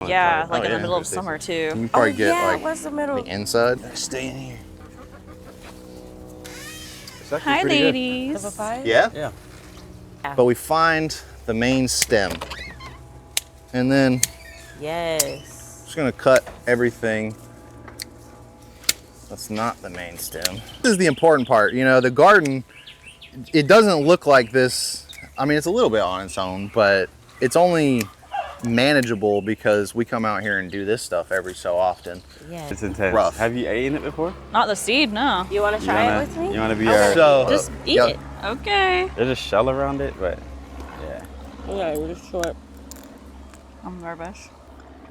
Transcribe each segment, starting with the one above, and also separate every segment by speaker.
Speaker 1: Yeah, like in the middle of summer too.
Speaker 2: You can probably get like
Speaker 3: what's the middle?
Speaker 2: the inside. Stay in here.
Speaker 1: Hi, ladies.
Speaker 3: The papaya?
Speaker 2: Yeah?
Speaker 4: Yeah.
Speaker 2: But we find the main stem. And then
Speaker 3: Yes.
Speaker 2: just gonna cut everything. That's not the main stem. This is the important part. You know, the garden, it doesn't look like this. I mean, it's a little bit on its own, but it's only manageable because we come out here and do this stuff every so often.
Speaker 3: Yes.
Speaker 4: It's intense.
Speaker 2: Rough.
Speaker 4: Have you eaten it before?
Speaker 1: Not the seed, no.
Speaker 3: You want to try it with me?
Speaker 4: You want to be our...
Speaker 2: So,
Speaker 1: Just eat
Speaker 2: yeah.
Speaker 1: it. Okay.
Speaker 4: There's a shell around it, but yeah.
Speaker 3: Yeah, we're just short.
Speaker 1: I'm nervous.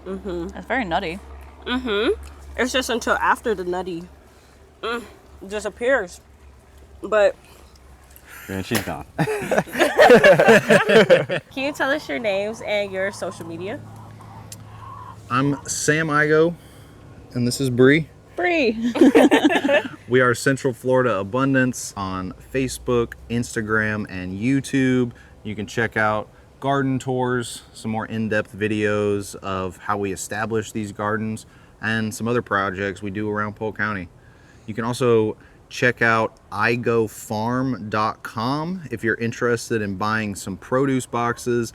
Speaker 3: Mm-hmm.
Speaker 1: It's very nutty.
Speaker 3: Mm-hmm. It's just until after the nutty disappears. But
Speaker 4: And she's gone.
Speaker 3: can you tell us your names and your social media?
Speaker 2: I'm Sam Igo, and this is Bree.
Speaker 1: Bree.
Speaker 2: We are Central Florida Abundance on Facebook, Instagram, and YouTube. You can check out garden tours, some more in-depth videos of how we establish these gardens, and some other projects we do around Polk County. You can also check out igofarm.com if you're interested in buying some produce boxes.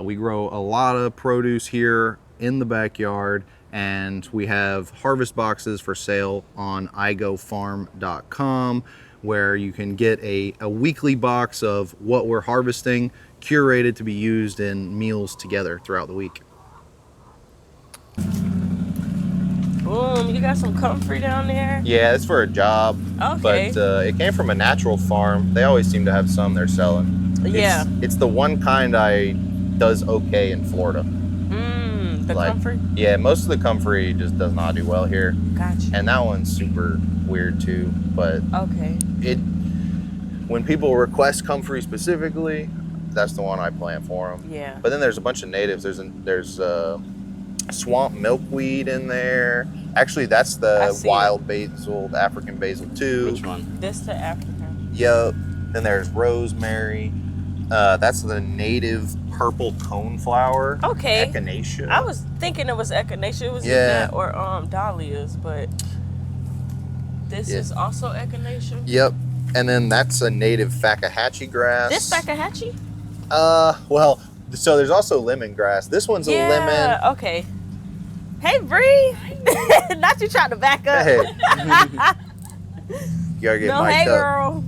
Speaker 2: We grow a lot of produce here in the backyard, and we have harvest boxes for sale on igofarm.com, where you can get a weekly box of what we're harvesting, curated to be used in meals together throughout the week.
Speaker 3: You got some comfrey down there?
Speaker 2: Yeah, it's for a job,
Speaker 3: Okay.
Speaker 2: but it came from a natural farm. They always seem to have some they're selling.
Speaker 3: Yeah.
Speaker 2: It's the one kind I does okay in Florida.
Speaker 3: The comfrey?
Speaker 2: Yeah, most of the comfrey just does not do well here.
Speaker 3: Gotcha.
Speaker 2: And that one's super weird too, but
Speaker 3: Okay.
Speaker 2: when people request comfrey specifically, that's the one I plant for them.
Speaker 3: Yeah.
Speaker 2: But then there's a bunch of natives. There's swamp milkweed in there. Actually, that's the wild basil, the African basil too.
Speaker 4: Which one?
Speaker 3: This to African.
Speaker 2: Yep. Then there's rosemary. That's the native purple coneflower.
Speaker 3: Okay.
Speaker 2: Echinacea.
Speaker 3: I was thinking it was echinacea. It was
Speaker 2: Yeah.
Speaker 3: either that or dahlias, but this
Speaker 2: Yeah.
Speaker 3: is also echinacea.
Speaker 2: Yep. And then that's a native Fakahatchee grass.
Speaker 3: This Fakahatchee?
Speaker 2: Well, so there's also lemongrass. This one's a lemon.
Speaker 3: Okay. Hey, Bree. Not you trying to back up.
Speaker 2: Hey. You gotta get
Speaker 3: No,
Speaker 2: mic'd
Speaker 3: hey,
Speaker 2: up.
Speaker 3: girl.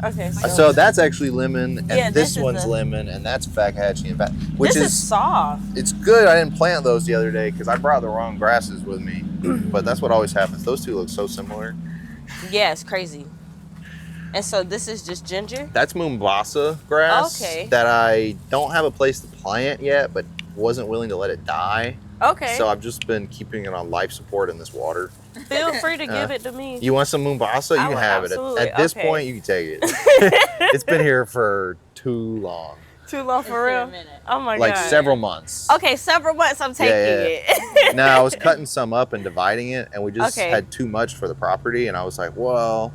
Speaker 3: Okay.
Speaker 2: So that's actually lemon, and
Speaker 3: Yeah,
Speaker 2: this
Speaker 3: this is
Speaker 2: one's
Speaker 3: the-
Speaker 2: lemon, and that's Fakahatchee, which
Speaker 3: this is soft.
Speaker 2: it's good. I didn't plant those the other day because I brought the wrong grasses with me. But that's what always happens. Those two look so similar.
Speaker 3: Yeah, it's crazy. And so this is just ginger?
Speaker 2: That's Mombasa grass
Speaker 3: Okay.
Speaker 2: that I don't have a place to plant yet, but wasn't willing to let it die.
Speaker 3: Okay.
Speaker 2: So I've just been keeping it on life support in this water.
Speaker 3: Feel free to give it to me.
Speaker 2: You want some Mombasa? You
Speaker 3: I
Speaker 2: can
Speaker 3: would
Speaker 2: have it.
Speaker 3: absolutely.
Speaker 2: At this
Speaker 3: Okay.
Speaker 2: point, you can take it. It's been here for too long.
Speaker 3: Too long for real? Oh my
Speaker 2: Like
Speaker 3: God.
Speaker 2: several months.
Speaker 3: Okay, several months I'm taking it.
Speaker 2: Now I was cutting some up and dividing it, and we just
Speaker 3: Okay.
Speaker 2: had too much for the property, and I was like, well,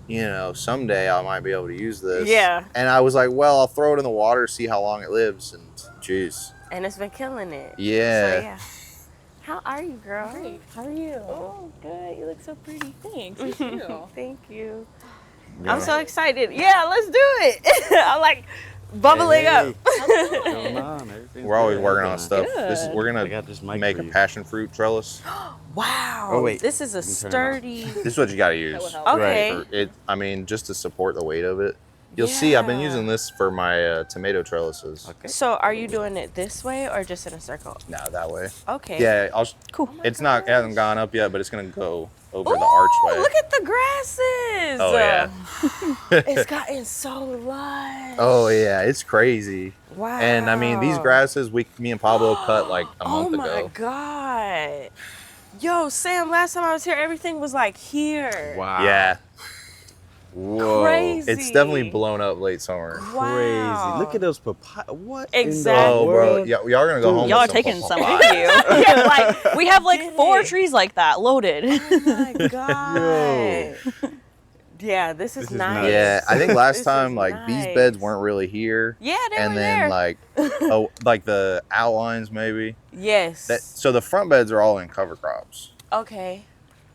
Speaker 2: you know, someday I might be able to use this.
Speaker 3: Yeah.
Speaker 2: And I was like, well, I'll throw it in the water, see how long it lives, and jeez.
Speaker 3: And it's been killing it.
Speaker 2: Yeah.
Speaker 3: So, yeah. How are you, girl?
Speaker 1: Great.
Speaker 3: How are you?
Speaker 1: Oh, good. You look so pretty. Thanks.
Speaker 3: Thank you.
Speaker 4: Yeah.
Speaker 3: I'm so excited. Yeah, let's do it. I'm like bubbling
Speaker 4: Hey.
Speaker 3: up.
Speaker 4: Going on? Everything's
Speaker 2: We're always
Speaker 4: good.
Speaker 2: working on
Speaker 4: Everything.
Speaker 2: stuff.
Speaker 1: Good.
Speaker 2: We're
Speaker 4: I
Speaker 2: gonna
Speaker 4: got this mic
Speaker 2: make
Speaker 4: for
Speaker 2: a
Speaker 4: you.
Speaker 2: passion fruit trellis.
Speaker 3: Wow.
Speaker 4: Oh, wait.
Speaker 3: This is a
Speaker 4: You can turn it
Speaker 3: sturdy.
Speaker 2: This is what you gotta use.
Speaker 1: will help.
Speaker 3: Okay.
Speaker 2: For it, I mean, just to support the weight of it. You'll see, I've been
Speaker 3: Yeah.
Speaker 2: using this for my tomato trellises.
Speaker 4: Okay.
Speaker 3: So are you doing it this way or just in a circle?
Speaker 2: No, that way.
Speaker 3: Okay.
Speaker 2: Yeah,
Speaker 3: Cool.
Speaker 2: it's not, it hasn't gone up yet, but it's gonna go over the
Speaker 3: Ooh,
Speaker 2: archway.
Speaker 3: look at the grasses.
Speaker 2: Oh, yeah.
Speaker 3: It's gotten so lush.
Speaker 2: Oh yeah, it's crazy.
Speaker 3: Wow.
Speaker 2: And I mean, these grasses, me and Pablo cut like a month
Speaker 3: Oh my
Speaker 2: ago.
Speaker 3: God. Yo, Sam, last time I was here, everything was like here.
Speaker 4: Wow.
Speaker 2: Yeah,
Speaker 4: Whoa.
Speaker 3: Crazy.
Speaker 2: it's definitely blown up late summer.
Speaker 3: Wow.
Speaker 4: Crazy. Look at those papaya. What?
Speaker 3: Exactly.
Speaker 2: Oh,
Speaker 4: In the
Speaker 2: bro,
Speaker 4: world?
Speaker 2: y'all are gonna go home.
Speaker 1: Y'all are
Speaker 2: with
Speaker 1: taking some
Speaker 2: papaya.
Speaker 1: with you. Yeah, like we have like
Speaker 3: Did
Speaker 1: 4
Speaker 3: it.
Speaker 1: trees like that loaded.
Speaker 3: Oh my God.
Speaker 4: Yo.
Speaker 3: Yeah, this is nice.
Speaker 2: Yeah, I think last
Speaker 3: This
Speaker 2: time
Speaker 3: is
Speaker 2: like these
Speaker 3: nice.
Speaker 2: beds weren't really here.
Speaker 3: Yeah, they
Speaker 2: And
Speaker 3: were
Speaker 2: then
Speaker 3: there.
Speaker 2: like like the outlines maybe.
Speaker 3: Yes.
Speaker 2: So the front beds are all in cover crops.
Speaker 3: Okay.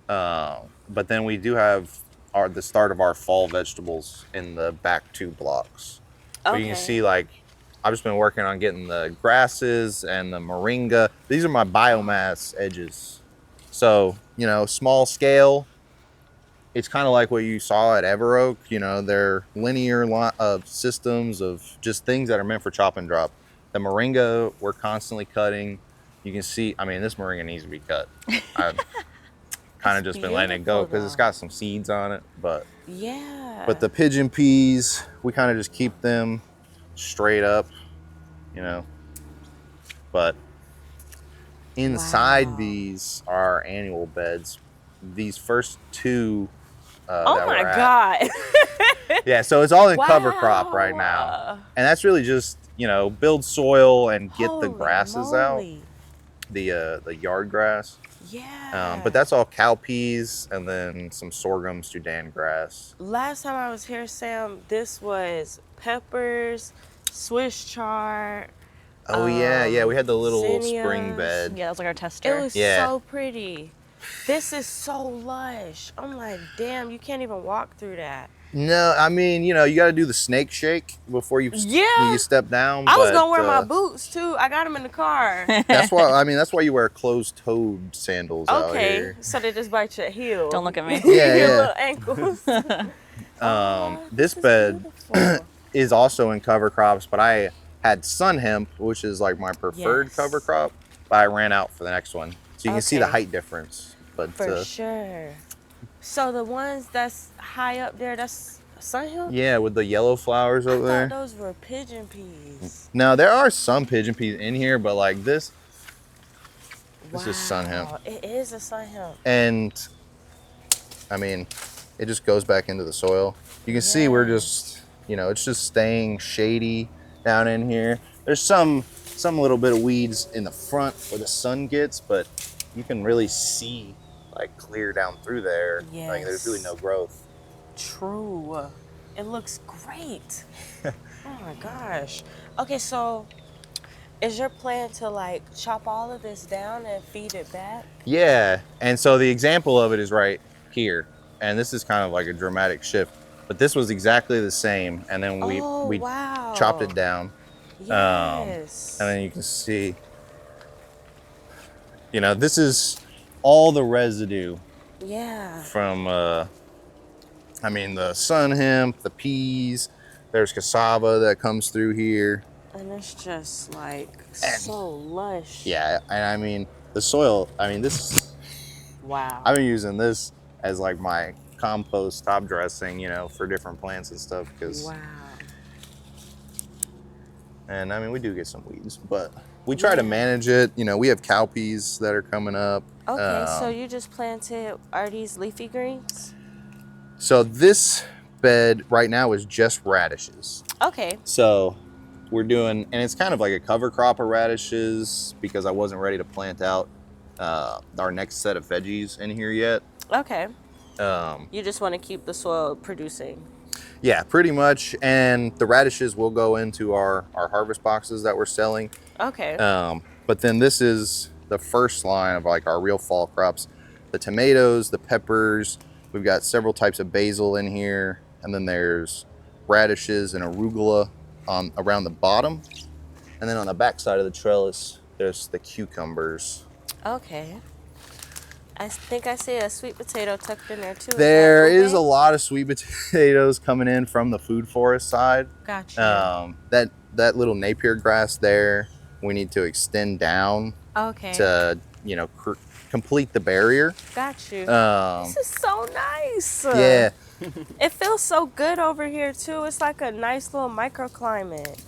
Speaker 2: But then we do have the start of our fall vegetables in the back 2 blocks. So you can see like I've just been working on getting the grasses and the moringa. These are my biomass edges. So, you know, small scale. It's kind of like what you saw at Ever Oak. You know, they're linear systems of just things that are meant for chop and drop. The moringa, we're constantly cutting. You can see, I mean, this moringa needs to be cut. I've kind of just been letting it go because it's got some seeds on it. But the pigeon peas, we kind of just keep them straight up, you know. But inside these are our annual beds. These first 2
Speaker 3: oh my God.
Speaker 2: yeah, so it's all in cover crop right now. And that's really just, you know, build soil and get the grasses out. The yard grass.
Speaker 3: Yeah.
Speaker 2: But that's all cowpeas and then some sorghum Sudan grass.
Speaker 3: Last time I was here, Sam, this was peppers, Swiss chard.
Speaker 2: Oh yeah, we had the little
Speaker 3: zinnias.
Speaker 2: spring bed.
Speaker 1: Yeah, that was like our tester.
Speaker 3: It was so pretty. This is so lush. I'm like, damn, you can't even walk through that.
Speaker 2: No, I mean, you know, you got to do the snake shake before you step down.
Speaker 3: I was gonna wear my boots too. I got them in the car.
Speaker 2: That's why. I mean, that's why you wear closed-toed sandals out here.
Speaker 3: So they just bite your heel.
Speaker 1: Don't look at me.
Speaker 2: Yeah,
Speaker 3: Your little ankles.
Speaker 2: This bed is also in cover crops, but I had sun hemp, which is like my preferred cover crop, but I ran out for the next one. So you can see the height difference. But
Speaker 3: for sure. So the ones that's high up there, that's sun hemp?
Speaker 2: Yeah, with the yellow flowers over there.
Speaker 3: I thought those were pigeon peas.
Speaker 2: No, there are some pigeon peas in here, but like this is sun hemp.
Speaker 3: It is a sun hemp.
Speaker 2: And I mean, it just goes back into the soil. You can see we're just, you know, it's just staying shady down in here. There's some little bit of weeds in the front where the sun gets, but you can really see like clear down through there. Like there's really no growth.
Speaker 3: True. It looks great. Oh my gosh. Okay, so is your plan to like chop all of this down and feed it back?
Speaker 2: Yeah, and so the example of it is right here. And this is kind of like a dramatic shift, but this was exactly the same. And then we chopped it down.
Speaker 3: Yes.
Speaker 2: And then you can see, you know, this is all the residue.
Speaker 3: Yeah.
Speaker 2: From, I mean, the sun hemp, the peas, there's cassava that comes through here.
Speaker 3: And it's just like so lush.
Speaker 2: Yeah, and I mean, the soil, I mean, this, I've been using this as like my compost top dressing, you know, for different plants and stuff. And I mean, we do get some weeds, but we try to manage it. You know, we have cowpeas that are coming up.
Speaker 3: Okay, so you just planted, are these leafy greens?
Speaker 2: So this bed right now is just radishes.
Speaker 3: Okay.
Speaker 2: So we're doing, and it's kind of like a cover crop of radishes because I wasn't ready to plant out our next set of veggies in here yet.
Speaker 3: Okay. You just want to keep the soil producing.
Speaker 2: Yeah, pretty much. And the radishes will go into our harvest boxes that we're selling.
Speaker 3: Okay.
Speaker 2: But then this is the first line of like our real fall crops. The tomatoes, the peppers, we've got several types of basil in here. And then there's radishes and arugula around the bottom. And then on the back side of the trellis, there's the cucumbers.
Speaker 3: Okay. I think I see a sweet potato tucked in there too.
Speaker 2: There is a lot of sweet potatoes coming in from the food forest side.
Speaker 3: Gotcha.
Speaker 2: That little Napier grass there, we need to extend down to, you know, complete the barrier.
Speaker 3: Got you. This is so nice.
Speaker 2: Yeah.
Speaker 3: It feels so good over here too. It's like a nice little microclimate.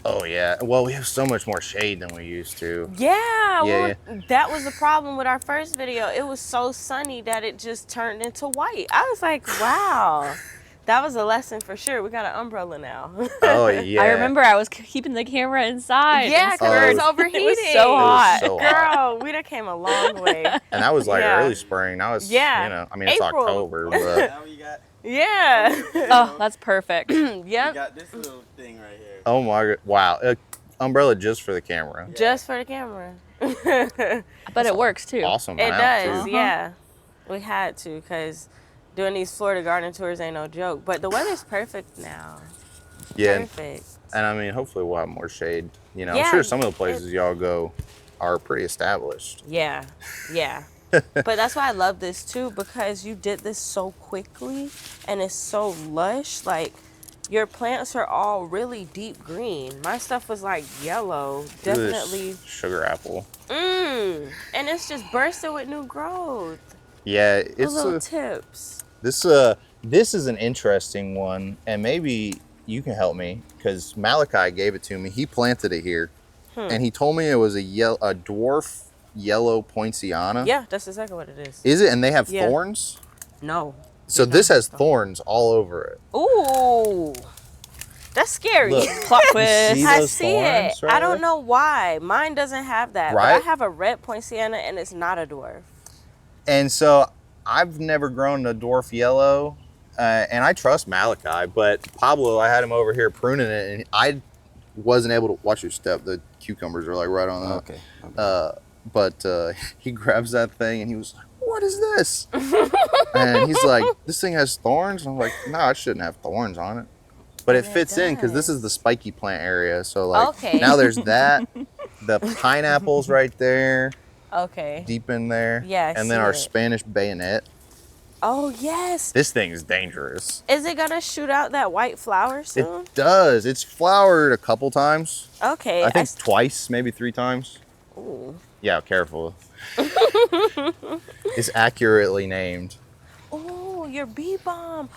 Speaker 2: Oh yeah. Well, we have so much more shade than we used to.
Speaker 3: Yeah. Well, that was the problem with our first video. It was so sunny that it just turned into white. I was like, wow. That was a lesson for sure. We got an umbrella now.
Speaker 2: Oh yeah.
Speaker 1: I remember I was keeping the camera inside.
Speaker 3: Yeah, because it was overheating.
Speaker 1: It was so hot.
Speaker 3: Girl, we done came a long way.
Speaker 2: And that was like early spring. Now it's, you know, I mean, it's
Speaker 3: April.
Speaker 2: October, but
Speaker 3: Yeah.
Speaker 1: Oh, that's perfect.
Speaker 4: You
Speaker 3: Yep.
Speaker 4: got this little thing right here.
Speaker 2: Oh my god! Wow, umbrella just for the camera.
Speaker 3: Just for the camera.
Speaker 1: But it works too.
Speaker 2: Awesome.
Speaker 3: It
Speaker 2: mount,
Speaker 3: does,
Speaker 2: too.
Speaker 3: yeah. We had to because doing these Florida garden tours ain't no joke. But the weather's perfect now.
Speaker 2: Yeah,
Speaker 3: Perfect.
Speaker 2: and I mean, hopefully we'll have more shade. You know,
Speaker 3: Yeah,
Speaker 2: I'm sure some of the places y'all go are pretty established.
Speaker 3: Yeah, yeah. But that's why I love this too, because you did this so quickly and it's so lush. Like, your plants are all really deep green. My stuff was like yellow,
Speaker 2: Look at
Speaker 3: definitely.
Speaker 2: this sugar apple.
Speaker 3: And it's just bursting with new growth.
Speaker 2: Yeah,
Speaker 3: The
Speaker 2: it's
Speaker 3: little tips.
Speaker 2: this is an interesting one, and maybe you can help me because Malachi gave it to me. He planted it here, and he told me it was a dwarf yellow poinciana.
Speaker 3: Yeah, that's exactly what it is.
Speaker 2: Is it? And they have
Speaker 3: Yeah.
Speaker 2: thorns.
Speaker 3: No.
Speaker 2: So this has thorns all over it.
Speaker 3: Ooh. That's scary.
Speaker 2: Look.
Speaker 1: Plot twist.
Speaker 2: See
Speaker 3: I
Speaker 2: those
Speaker 3: see it.
Speaker 2: thorns right
Speaker 3: I don't
Speaker 2: there?
Speaker 3: know why. Mine doesn't have that. But
Speaker 2: Right?
Speaker 3: I have a red poinciana and it's not a dwarf.
Speaker 2: And so I've never grown a dwarf yellow, and I trust Malachi, but Pablo, I had him over here pruning it, and I wasn't able to watch your step. The cucumbers are like right on the.
Speaker 4: Okay.
Speaker 2: But he grabs that thing and he was like, "What is this?" And he's like, "This thing has thorns." And I'm like, "No, it shouldn't have thorns on it." But it
Speaker 3: But it
Speaker 2: fits in because this is
Speaker 3: does.
Speaker 2: the spiky plant area. So like
Speaker 3: Okay.
Speaker 2: now there's that, the pineapples right there,
Speaker 3: Okay.
Speaker 2: deep in there.
Speaker 3: Yeah, I
Speaker 2: And
Speaker 3: see
Speaker 2: then our
Speaker 3: it.
Speaker 2: Spanish bayonet.
Speaker 3: Oh, yes.
Speaker 2: This thing is dangerous.
Speaker 3: Is it going to shoot out that white flower soon?
Speaker 2: It does. It's flowered a couple times.
Speaker 3: Okay.
Speaker 2: I think twice, maybe 3 times.
Speaker 3: Ooh.
Speaker 2: Yeah, careful. It's accurately named.
Speaker 3: Oh, your bee balm.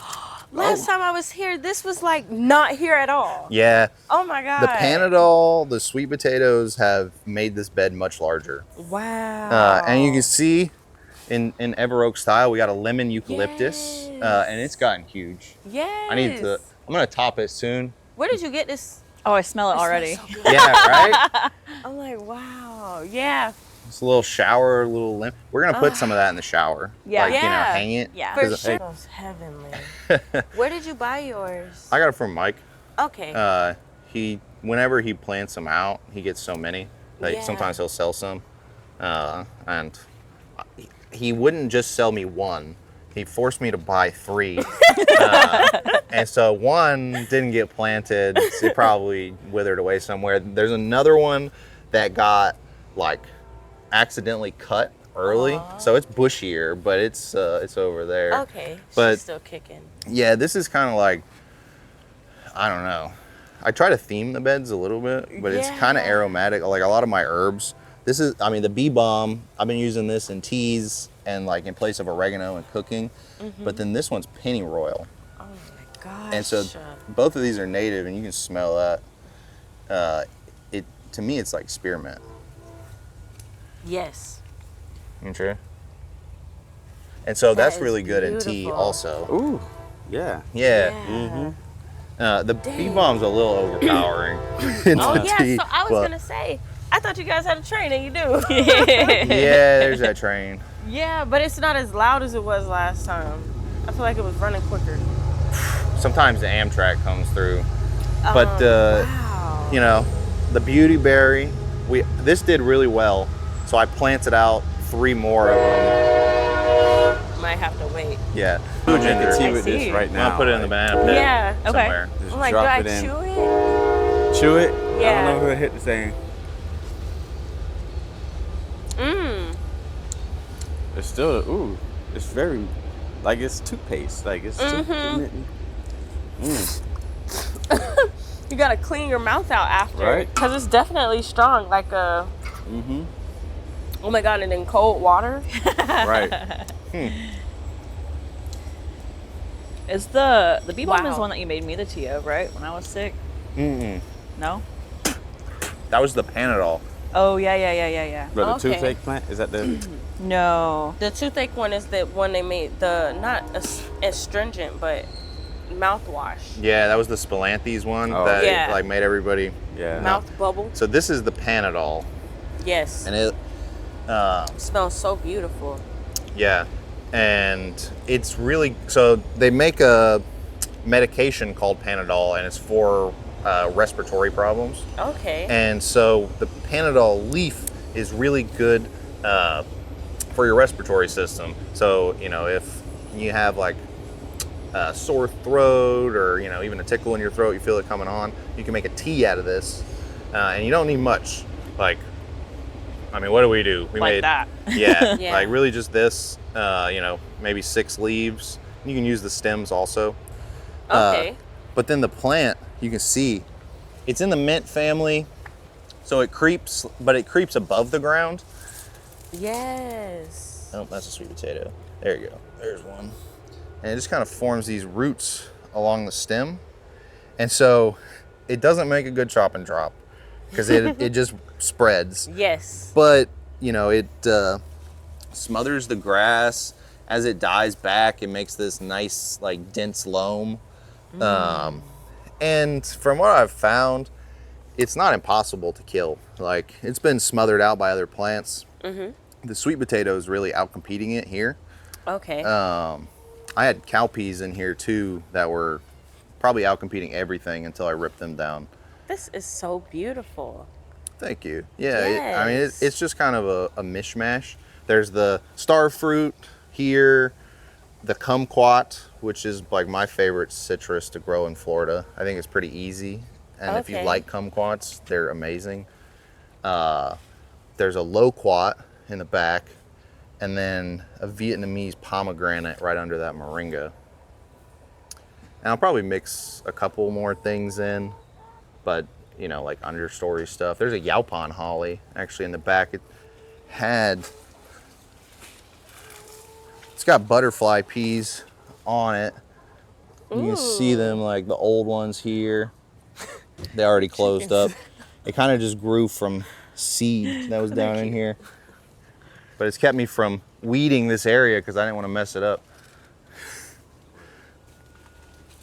Speaker 3: Last time I was here, this was like not here at all.
Speaker 2: Yeah,
Speaker 3: Oh my God.
Speaker 2: the Panadol, the sweet potatoes have made this bed much larger.
Speaker 3: Wow.
Speaker 2: And you can see in Ever Oak style, we got a lemon eucalyptus, and it's gotten huge.
Speaker 3: Yes.
Speaker 2: I'm gonna top it soon.
Speaker 3: Where did you get this?
Speaker 1: Oh, I smell it already.
Speaker 2: Yeah, right?
Speaker 3: I'm like, wow. Yeah.
Speaker 2: It's a little shower, a little lemon. We're gonna put some of that in the shower.
Speaker 1: Yeah.
Speaker 2: Like, you know,
Speaker 3: Yeah.
Speaker 2: hang it.
Speaker 1: Yeah.
Speaker 3: For
Speaker 2: 'Cause,
Speaker 3: sure.
Speaker 2: hey,
Speaker 3: Smells heavenly. Where did you buy yours?
Speaker 2: I got it from Mike.
Speaker 3: Okay.
Speaker 2: Whenever he plants them out, he gets so many. Like
Speaker 3: Yeah.
Speaker 2: sometimes he'll sell some, and he wouldn't just sell me one. He forced me to buy 3, and so one didn't get planted. It probably withered away somewhere. There's another one that got like accidentally cut early, so it's bushier, but it's over there.
Speaker 3: Okay.
Speaker 2: but-
Speaker 3: She's still kicking.
Speaker 2: Yeah, this is kind of like, I don't know. I try to theme the beds a little bit, but it's kind of
Speaker 3: Yeah.
Speaker 2: aromatic. Like a lot of my herbs. This is, I mean, the bee balm, I've been using this in teas and like in place of oregano and cooking. But then this one's pennyroyal.
Speaker 3: Oh my gosh.
Speaker 2: And so both of these are native and you can smell that. To me, it's like spearmint.
Speaker 3: Yes.
Speaker 2: You sure? And so
Speaker 3: That
Speaker 2: that's
Speaker 3: is
Speaker 2: really good in tea
Speaker 3: beautiful.
Speaker 2: also.
Speaker 4: Ooh, yeah.
Speaker 2: Yeah. The bee
Speaker 3: Dang.
Speaker 2: balm's a little overpowering in
Speaker 3: Oh
Speaker 2: the
Speaker 3: yeah.
Speaker 2: tea.
Speaker 3: So I was
Speaker 2: but-
Speaker 3: gonna say, I thought you guys had a train, and you do.
Speaker 2: Yeah, there's that train.
Speaker 3: Yeah, but it's not as loud as it was last time. I feel like it was running quicker.
Speaker 2: Sometimes the Amtrak comes through. But,
Speaker 3: Wow.
Speaker 2: you know, the beauty berry, this did really well. So I planted out 3 more of them.
Speaker 3: Might have to wait.
Speaker 2: Yeah.
Speaker 4: I'm drinking
Speaker 2: Ginger.
Speaker 4: tea
Speaker 1: I
Speaker 4: with this
Speaker 1: see.
Speaker 4: right
Speaker 2: I'm
Speaker 4: now.
Speaker 2: gonna put it in the
Speaker 4: like,
Speaker 2: banana pit
Speaker 3: Yeah.
Speaker 1: Okay.
Speaker 2: somewhere.
Speaker 4: Just
Speaker 3: I'm like, do
Speaker 4: drop
Speaker 3: I
Speaker 4: it in.
Speaker 3: chew it?
Speaker 4: Chew it. I
Speaker 3: Yeah.
Speaker 4: don't know if it'll hit the same.
Speaker 3: Mmm.
Speaker 4: It's still, ooh, it's very, like it's toothpaste. Like it's toothpaste.
Speaker 3: You gotta clean your mouth out after,
Speaker 4: Right.
Speaker 3: Cause it's definitely strong. Like a.
Speaker 4: Mm-hmm.
Speaker 3: Oh my god! And in cold water.
Speaker 4: Right.
Speaker 1: Is the bee balm is
Speaker 3: Wow.
Speaker 1: one that you made me the tea of, right? When I was sick.
Speaker 2: Mm-mm.
Speaker 1: No.
Speaker 2: That was the Panadol.
Speaker 1: Oh yeah.
Speaker 4: But the
Speaker 3: Okay.
Speaker 4: toothache plant, is that the,
Speaker 1: No.
Speaker 3: The toothache one is the one they made. The not astringent, but mouthwash.
Speaker 2: Yeah, that was the Spilanthes one
Speaker 4: Oh.
Speaker 2: that
Speaker 3: Yeah.
Speaker 2: like made everybody.
Speaker 4: yeah.
Speaker 3: Mouth bubble.
Speaker 2: So this is the Panadol,
Speaker 3: Yes.
Speaker 2: and it,
Speaker 3: Smells so beautiful.
Speaker 2: yeah, and it's really, so they make a medication called Panadol, and it's for respiratory problems.
Speaker 3: Okay.
Speaker 2: And so the Panadol leaf is really good for your respiratory system. So, you know, if you have like a sore throat or, you know, even a tickle in your throat, you feel it coming on, you can make a tea out of this. And you don't need much. Like, I mean, what do? We
Speaker 1: Like
Speaker 2: made
Speaker 1: that.
Speaker 2: Yeah,
Speaker 3: Yeah.
Speaker 2: like really just this, you know, maybe 6 leaves. You can use the stems also.
Speaker 3: Okay.
Speaker 2: But then the plant, you can see, it's in the mint family. So it creeps, but it creeps above the ground.
Speaker 3: Yes.
Speaker 2: Oh, that's a sweet potato. There you go. There's one. And it just kind of forms these roots along the stem. And so it doesn't make a good chop and drop because it just spreads.
Speaker 3: Yes.
Speaker 2: But, you know, it smothers the grass. As it dies back, it makes this nice, like, dense loam. And from what I've found, it's not impossible to kill. Like, it's been smothered out by other plants. The sweet potato is really outcompeting it here.
Speaker 3: Okay.
Speaker 2: I had cowpeas in here too that were probably outcompeting everything until I ripped them down.
Speaker 3: This is so beautiful.
Speaker 2: Thank you. Yeah, I mean,
Speaker 3: Yes.
Speaker 2: it's just kind of a mishmash. There's the star fruit here, the kumquat, which is like my favorite citrus to grow in Florida. I think it's pretty easy. And if you
Speaker 3: Okay.
Speaker 2: like kumquats, they're amazing. There's a loquat in the back, and then a Vietnamese pomegranate right under that moringa. And I'll probably mix a couple more things in, but you know, like understory stuff. There's a yaupon holly actually in the back. It's got butterfly peas on it. You can see them, like the old ones here. They already closed up. It kind of just grew from seed that was down in here. But it's kept me from weeding this area because I didn't want to mess it up.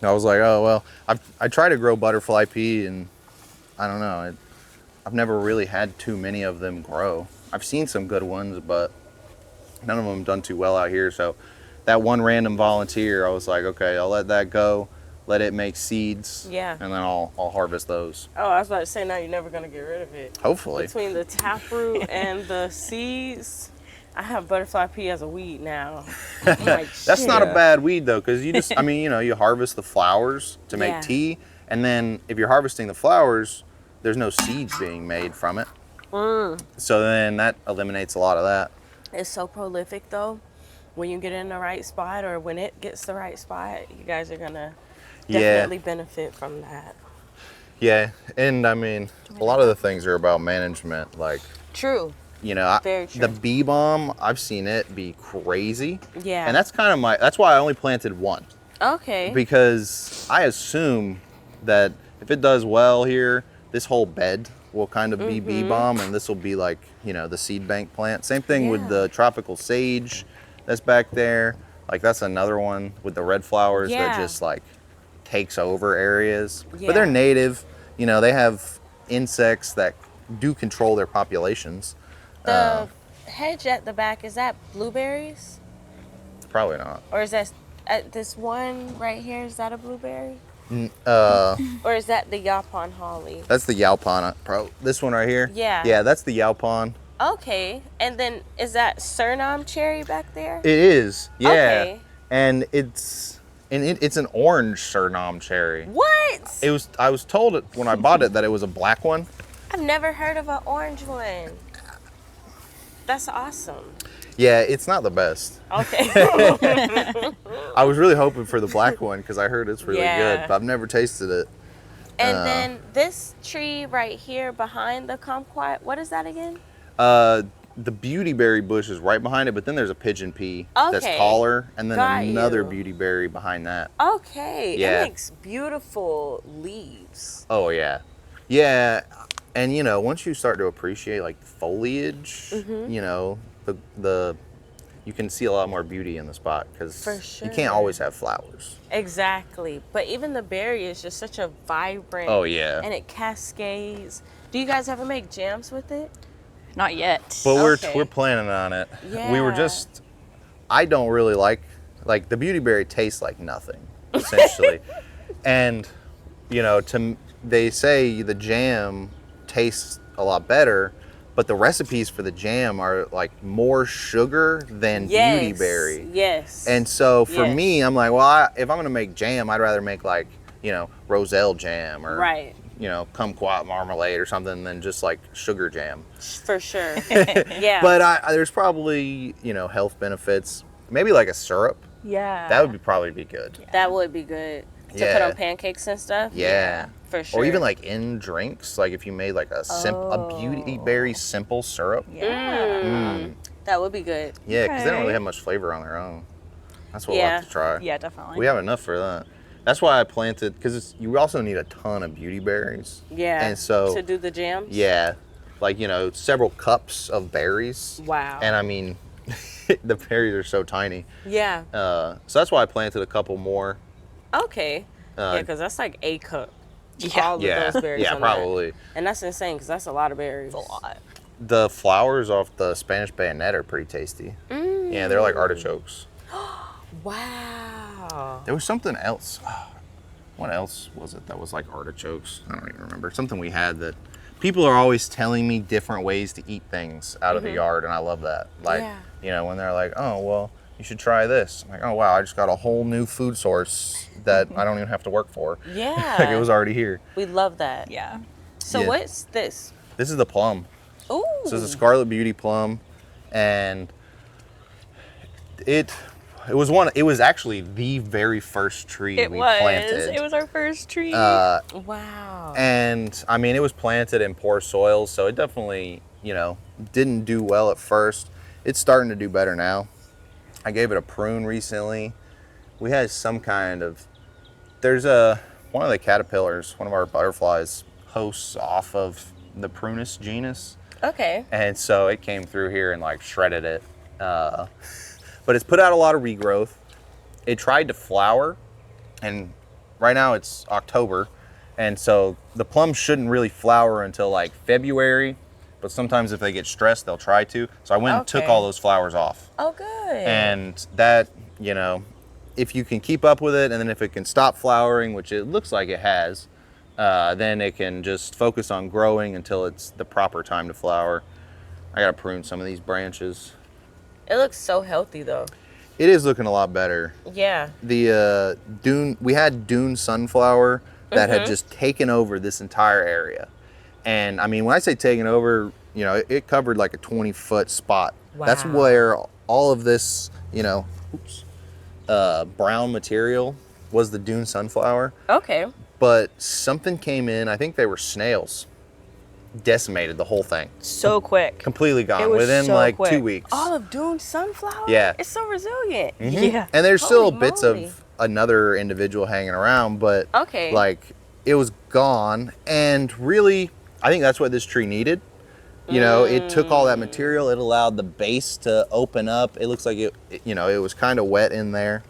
Speaker 2: I was like, oh, well, I try to grow butterfly pea, and I don't know. I've never really had too many of them grow. I've seen some good ones, but none of them done too well out here. So that one random volunteer, I was like, okay, I'll let that go, let it make seeds,
Speaker 3: Yeah.
Speaker 2: and then I'll harvest those.
Speaker 3: Oh, I was about to say, now you're never going to get rid of it.
Speaker 2: Hopefully.
Speaker 3: Between the taproot and the seeds, I have butterfly pea as a weed now. I'm like,
Speaker 2: That's not a
Speaker 3: shit.
Speaker 2: bad weed though, because you just, I mean, you know, you harvest the flowers to make
Speaker 3: Yeah.
Speaker 2: tea, and then if you're harvesting the flowers, there's no seeds being made from it. So then that eliminates a lot of that.
Speaker 3: It's so prolific though. When you get in the right spot, or when it gets the right spot, you guys are going to definitely benefit from that.
Speaker 2: Yeah, and I mean, a lot of the things are about management. Like,
Speaker 3: True.
Speaker 2: you know,
Speaker 3: Very true.
Speaker 2: the bee balm, I've seen it be crazy.
Speaker 3: Yeah.
Speaker 2: And that's kind of that's why I only planted one.
Speaker 3: Okay.
Speaker 2: Because I assume that if it does well here, this whole bed will kind of be bee balm, and this will be like, you know, the seed bank plant. Same thing with
Speaker 3: Yeah.
Speaker 2: the tropical sage that's back there. Like, that's another one with the red flowers
Speaker 3: Yeah.
Speaker 2: that just like takes over areas.
Speaker 3: Yeah.
Speaker 2: But they're native. You know, they have insects that do control their populations.
Speaker 3: The hedge at the back, is that blueberries?
Speaker 2: Probably not.
Speaker 3: Or is that this one right here, is that a blueberry?
Speaker 2: Uh,
Speaker 3: Or is that the yaupon holly?
Speaker 2: that's the yaupon. This one right here.
Speaker 3: Yeah.
Speaker 2: Yeah, that's the yaupon.
Speaker 3: Okay. And then is that Suriname cherry back there?
Speaker 2: It is. Yeah.
Speaker 3: Okay.
Speaker 2: And it's an orange Suriname cherry.
Speaker 3: What?
Speaker 2: I was told it when I bought it that it was a black one.
Speaker 3: I've never heard of an orange one. That's awesome.
Speaker 2: Yeah, it's not the best.
Speaker 3: Okay.
Speaker 2: I was really hoping for the black one because I heard it's really
Speaker 3: Yeah.
Speaker 2: good, but I've never tasted it.
Speaker 3: And then this tree right here behind the kumquat, what is that again?
Speaker 2: The beautyberry bush is right behind it, but then there's a pigeon pea that's
Speaker 3: Okay.
Speaker 2: taller, and then
Speaker 3: Got
Speaker 2: another
Speaker 3: you.
Speaker 2: beautyberry behind that.
Speaker 3: Okay.
Speaker 2: Yeah.
Speaker 3: It makes beautiful leaves.
Speaker 2: Oh yeah, yeah. And you know, once you start to appreciate like the foliage,
Speaker 3: Mm-hmm.
Speaker 2: you know, the you can see a lot more beauty in the spot because
Speaker 3: For
Speaker 2: you can't
Speaker 3: sure.
Speaker 2: always have flowers.
Speaker 3: Exactly. But even the berry is just such a vibrant.
Speaker 2: Oh, yeah.
Speaker 3: And it cascades. Do you guys ever make jams with it?
Speaker 1: Not yet.
Speaker 2: But
Speaker 3: Okay.
Speaker 2: we're planning on it. We were
Speaker 3: Yeah.
Speaker 2: just I don't really like the beautyberry tastes like nothing, essentially. And, you know, they say the jam tastes a lot better, but the recipes for the jam are like more sugar than beautyberry.
Speaker 3: Yes.
Speaker 2: And so for
Speaker 3: Yes.
Speaker 2: me, I'm like, well, if I'm gonna make jam, I'd rather make like, you know, Roselle jam or,
Speaker 3: Right.
Speaker 2: you know, kumquat marmalade or something than just like sugar jam.
Speaker 3: For sure. Yeah.
Speaker 2: But there's probably, you know, health benefits. Maybe like a syrup.
Speaker 1: Yeah.
Speaker 2: That would probably be good.
Speaker 3: That would be good to put
Speaker 2: Yeah.
Speaker 3: on pancakes and stuff.
Speaker 2: Yeah.
Speaker 3: For sure.
Speaker 2: Or even like in drinks, like if you made like a beautyberry simple syrup.
Speaker 1: Yeah.
Speaker 3: That would be good.
Speaker 2: Yeah, because they don't really
Speaker 1: Okay.
Speaker 2: have much flavor on their own. That's what we'll have to try.
Speaker 1: Yeah, definitely.
Speaker 2: We have enough for that. That's why I planted, because you also need a ton of beauty berries.
Speaker 3: Yeah.
Speaker 2: And so,
Speaker 3: to do the jams.
Speaker 2: yeah, like, you know, several cups of berries.
Speaker 3: Wow.
Speaker 2: And I mean, the berries are so tiny.
Speaker 3: Yeah.
Speaker 2: So that's why I planted a couple more.
Speaker 3: Okay. Yeah, because that's like a cup.
Speaker 1: Yeah.
Speaker 3: All of those berries.
Speaker 2: Yeah,
Speaker 3: on that.
Speaker 2: probably.
Speaker 3: And that's insane because that's a lot of berries.
Speaker 1: It's a lot.
Speaker 2: The flowers off the Spanish bayonet are pretty tasty. Yeah, they're like artichokes.
Speaker 3: Wow.
Speaker 2: There was something else. What else was it that was like artichokes? I don't even remember. Something we had that people are always telling me different ways to eat things out of the yard, and I love that. Like,
Speaker 3: Yeah.
Speaker 2: you know, when they're like, oh, well, you should try this. I'm like, oh, wow, I just got a whole new food source that I don't even have to work for.
Speaker 3: Yeah.
Speaker 2: Like, it was already here.
Speaker 3: We love that.
Speaker 1: Yeah.
Speaker 3: So
Speaker 2: Yeah.
Speaker 3: what's this?
Speaker 2: This is the plum.
Speaker 3: Ooh.
Speaker 2: This is a Scarlet Beauty plum, and it was actually the very first tree
Speaker 1: It
Speaker 2: we
Speaker 1: was.
Speaker 2: planted.
Speaker 1: It was our first tree.
Speaker 3: Wow.
Speaker 2: And I mean, it was planted in poor soils, so it definitely, you know, didn't do well at first. It's starting to do better now. I gave it a prune recently. We had some kind of, there's one of the caterpillars, one of our butterflies hosts off of the Prunus genus.
Speaker 3: Okay.
Speaker 2: And so it came through here and like shredded it. But it's put out a lot of regrowth. It tried to flower, and right now it's October. And so the plums shouldn't really flower until like February, but sometimes if they get stressed, they'll try to. So I went and took
Speaker 3: Okay.
Speaker 2: all those flowers off.
Speaker 3: Oh, good.
Speaker 2: And that, you know, if you can keep up with it, and then if it can stop flowering, which it looks like it has, then it can just focus on growing until it's the proper time to flower. I gotta prune some of these branches.
Speaker 3: It looks so healthy though.
Speaker 2: It is looking a lot better.
Speaker 3: Yeah.
Speaker 2: The we had Dune sunflower that had just taken over this entire area. And I mean, when I say taken over, you know, it covered like a 20-foot spot. That's
Speaker 3: Wow.
Speaker 2: where all of this, you know, brown material was the Dune sunflower.
Speaker 3: Okay.
Speaker 2: But something came in, I think they were snails, decimated the whole thing.
Speaker 1: so quick.
Speaker 2: Completely gone
Speaker 1: It was
Speaker 2: within
Speaker 1: so
Speaker 2: like
Speaker 1: quick.
Speaker 2: 2 weeks.
Speaker 3: All of Dune sunflower?
Speaker 2: Yeah.
Speaker 3: It's so resilient.
Speaker 1: Yeah.
Speaker 2: And there's still
Speaker 3: Holy
Speaker 2: bits
Speaker 3: moly.
Speaker 2: of another individual hanging around, but
Speaker 3: Okay.
Speaker 2: like it was gone. And really, I think that's what this tree needed. You know, it took all that material. It allowed the base to open up. It looks like it you know, it was kind of wet in there.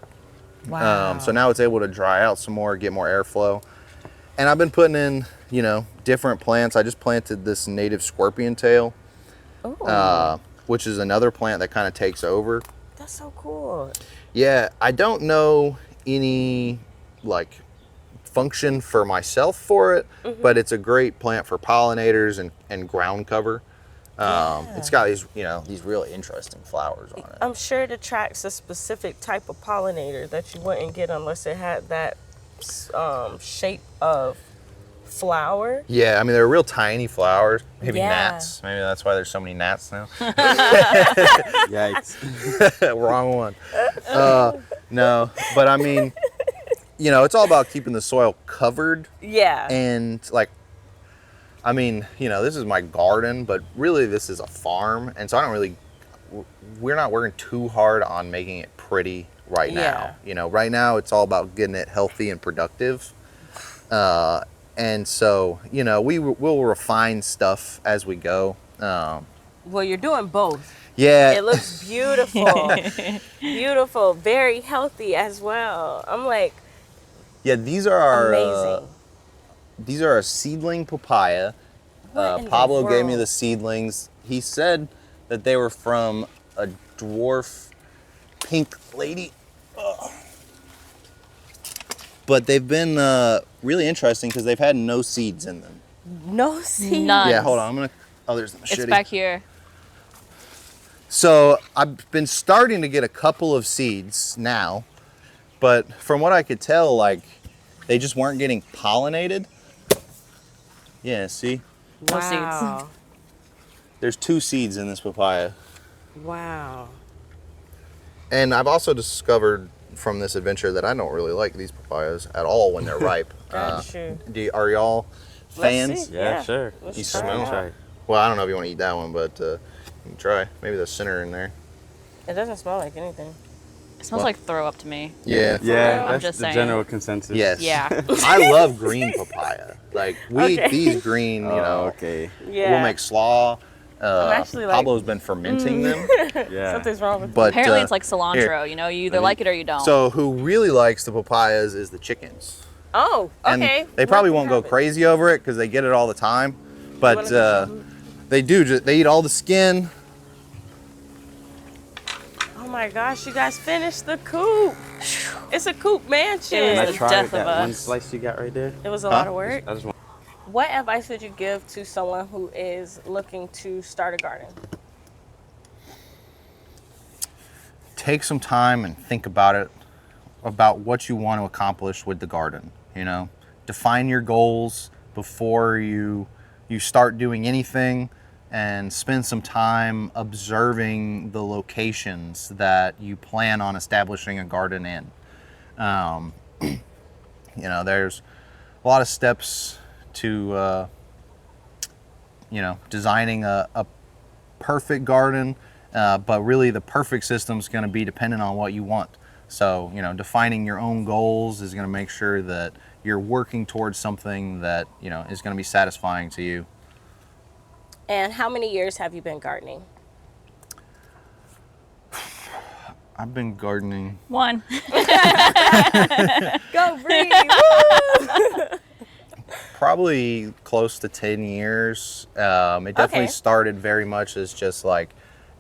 Speaker 3: Wow.
Speaker 2: So now it's able to dry out some more, get more airflow. And I've been putting in, you know, different plants. I just planted this native scorpion tail,
Speaker 3: Ooh,
Speaker 2: which is another plant that kind of takes over.
Speaker 3: that's so cool.
Speaker 2: Yeah, I don't know any like function for myself for it, but it's a great plant for pollinators and ground cover. It's got these, you know, these really interesting flowers on it.
Speaker 3: I'm sure it attracts a specific type of pollinator that you wouldn't get unless it had that shape of flower.
Speaker 2: Yeah, I mean, they're real tiny flowers. Maybe
Speaker 3: Yeah.
Speaker 2: gnats. Maybe that's why there's so many gnats now.
Speaker 4: Yikes.
Speaker 2: Wrong one. No, but I mean, you know, it's all about keeping the soil covered.
Speaker 3: Yeah.
Speaker 2: And like, I mean, you know, this is my garden, but really this is a farm. And so I don't really, we're not working too hard on making it pretty right now.
Speaker 3: Yeah.
Speaker 2: You know, right now it's all about getting it healthy and productive. And so, you know, we'll refine stuff as we go.
Speaker 3: Well, you're doing both.
Speaker 2: Yeah.
Speaker 3: It looks beautiful. Beautiful. Very healthy as well. I'm like,
Speaker 2: Yeah, these are our
Speaker 3: amazing.
Speaker 2: these are a seedling papaya.
Speaker 3: What in the
Speaker 2: Pablo gave me
Speaker 3: world?
Speaker 2: the seedlings. He said that they were from a dwarf pink lady. Ugh. But they've been really interesting because they've had no seeds in them.
Speaker 3: No seeds.
Speaker 1: None.
Speaker 2: Yeah, hold on. I'm gonna. Oh, there's the machete.
Speaker 1: It's back here.
Speaker 2: So I've been starting to get a couple of seeds now, but from what I could tell, like they just weren't getting pollinated. Yeah, see?
Speaker 1: No seeds.
Speaker 3: Wow.
Speaker 2: There's 2 seeds in this papaya.
Speaker 3: Wow.
Speaker 2: And I've also discovered from this adventure that I don't really like these papayas at all when they're ripe.
Speaker 3: Got you.
Speaker 2: Are y'all fans?
Speaker 3: Let's see.
Speaker 4: Yeah, sure.
Speaker 3: Let's
Speaker 2: You
Speaker 3: try
Speaker 2: smell
Speaker 3: it out.
Speaker 4: Try.
Speaker 2: Well, I don't know if you want to eat that one, but you can try. Maybe the center in there.
Speaker 3: It doesn't smell like anything.
Speaker 1: It smells like throw up to me.
Speaker 2: Yeah.
Speaker 4: Yeah,
Speaker 1: I'm
Speaker 4: that's
Speaker 1: just
Speaker 4: the
Speaker 1: saying.
Speaker 4: general consensus.
Speaker 2: Yes.
Speaker 1: Yeah.
Speaker 2: I love green papaya. Like we
Speaker 3: Okay.
Speaker 2: eat these green, you know.
Speaker 4: Okay.
Speaker 3: Yeah.
Speaker 2: We'll make slaw.
Speaker 3: actually like-
Speaker 2: Pablo's been fermenting them.
Speaker 4: Yeah.
Speaker 3: Something's wrong with
Speaker 2: But
Speaker 1: Apparently it's like
Speaker 2: here.
Speaker 1: cilantro, you know, you either like it or you don't.
Speaker 2: So who really likes the papayas is the chickens.
Speaker 3: Oh, okay.
Speaker 2: And they probably
Speaker 3: Let me
Speaker 2: won't go
Speaker 3: have it.
Speaker 2: crazy over it because they get it all the time. But
Speaker 3: wanna get some?
Speaker 2: they do. They eat all the skin.
Speaker 3: Oh my gosh, you guys finished the coop. It's a coop mansion.
Speaker 1: It
Speaker 4: Can I
Speaker 1: the
Speaker 4: try
Speaker 1: death
Speaker 4: that
Speaker 1: of
Speaker 4: one
Speaker 1: us.
Speaker 4: slice you got right there?
Speaker 3: It was a lot of work.
Speaker 4: I just want.
Speaker 3: What advice would you give to someone who is looking to start a garden?
Speaker 2: Take some time and think about it, about what you want to accomplish with the garden. You know, define your goals before you start doing anything, and spend some time observing the locations that you plan on establishing a garden in. You know, there's a lot of steps to designing a perfect garden, but really the perfect system is going to be dependent on what you want. So, you know, defining your own goals is going to make sure that you're working towards something that, you know, is going to be satisfying to you.
Speaker 3: And how many years have you been gardening?
Speaker 2: I've been gardening
Speaker 1: 1.
Speaker 3: Go, Bree!
Speaker 2: probably close to 10 years. It definitely
Speaker 3: Okay.
Speaker 2: started very much as just like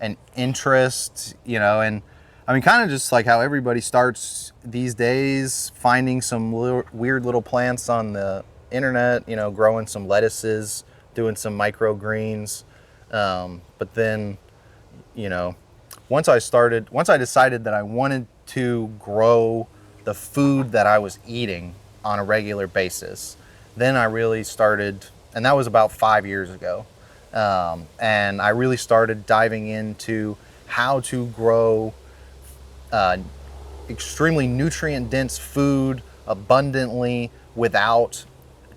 Speaker 2: an interest, you know, and I mean, kind of just like how everybody starts these days, finding some weird little plants on the internet, you know, growing some lettuces, doing some microgreens. But then, you know, once I decided that I wanted to grow the food that I was eating on a regular basis, then I really started, and that was about 5 years ago. And I really started diving into how to grow extremely nutrient-dense food abundantly without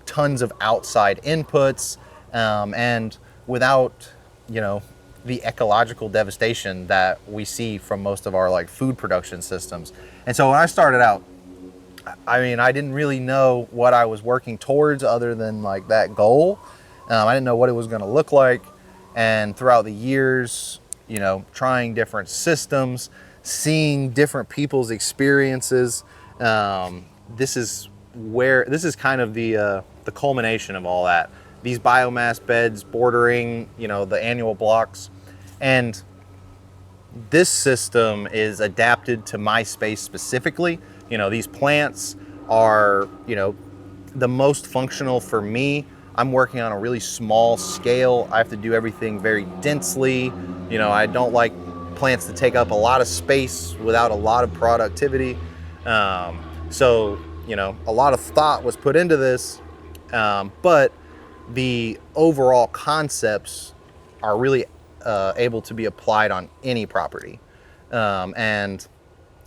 Speaker 2: tons of outside inputs, and without, you know, the ecological devastation that we see from most of our like food production systems. And so when I started out, I mean, I didn't really know what I was working towards other than like that goal. I didn't know what it was going to look like. And throughout the years, you know, trying different systems, seeing different people's experiences, this is kind of the culmination of all that. These biomass beds bordering, you know, the annual blocks. And this system is adapted to my space specifically. You know, these plants are, you know, the most functional for me. I'm working on a really small scale. I have to do everything very densely. You know, I don't like plants to take up a lot of space without a lot of productivity. So, you know, a lot of thought was put into this, but the overall concepts are really able to be applied on any property. And,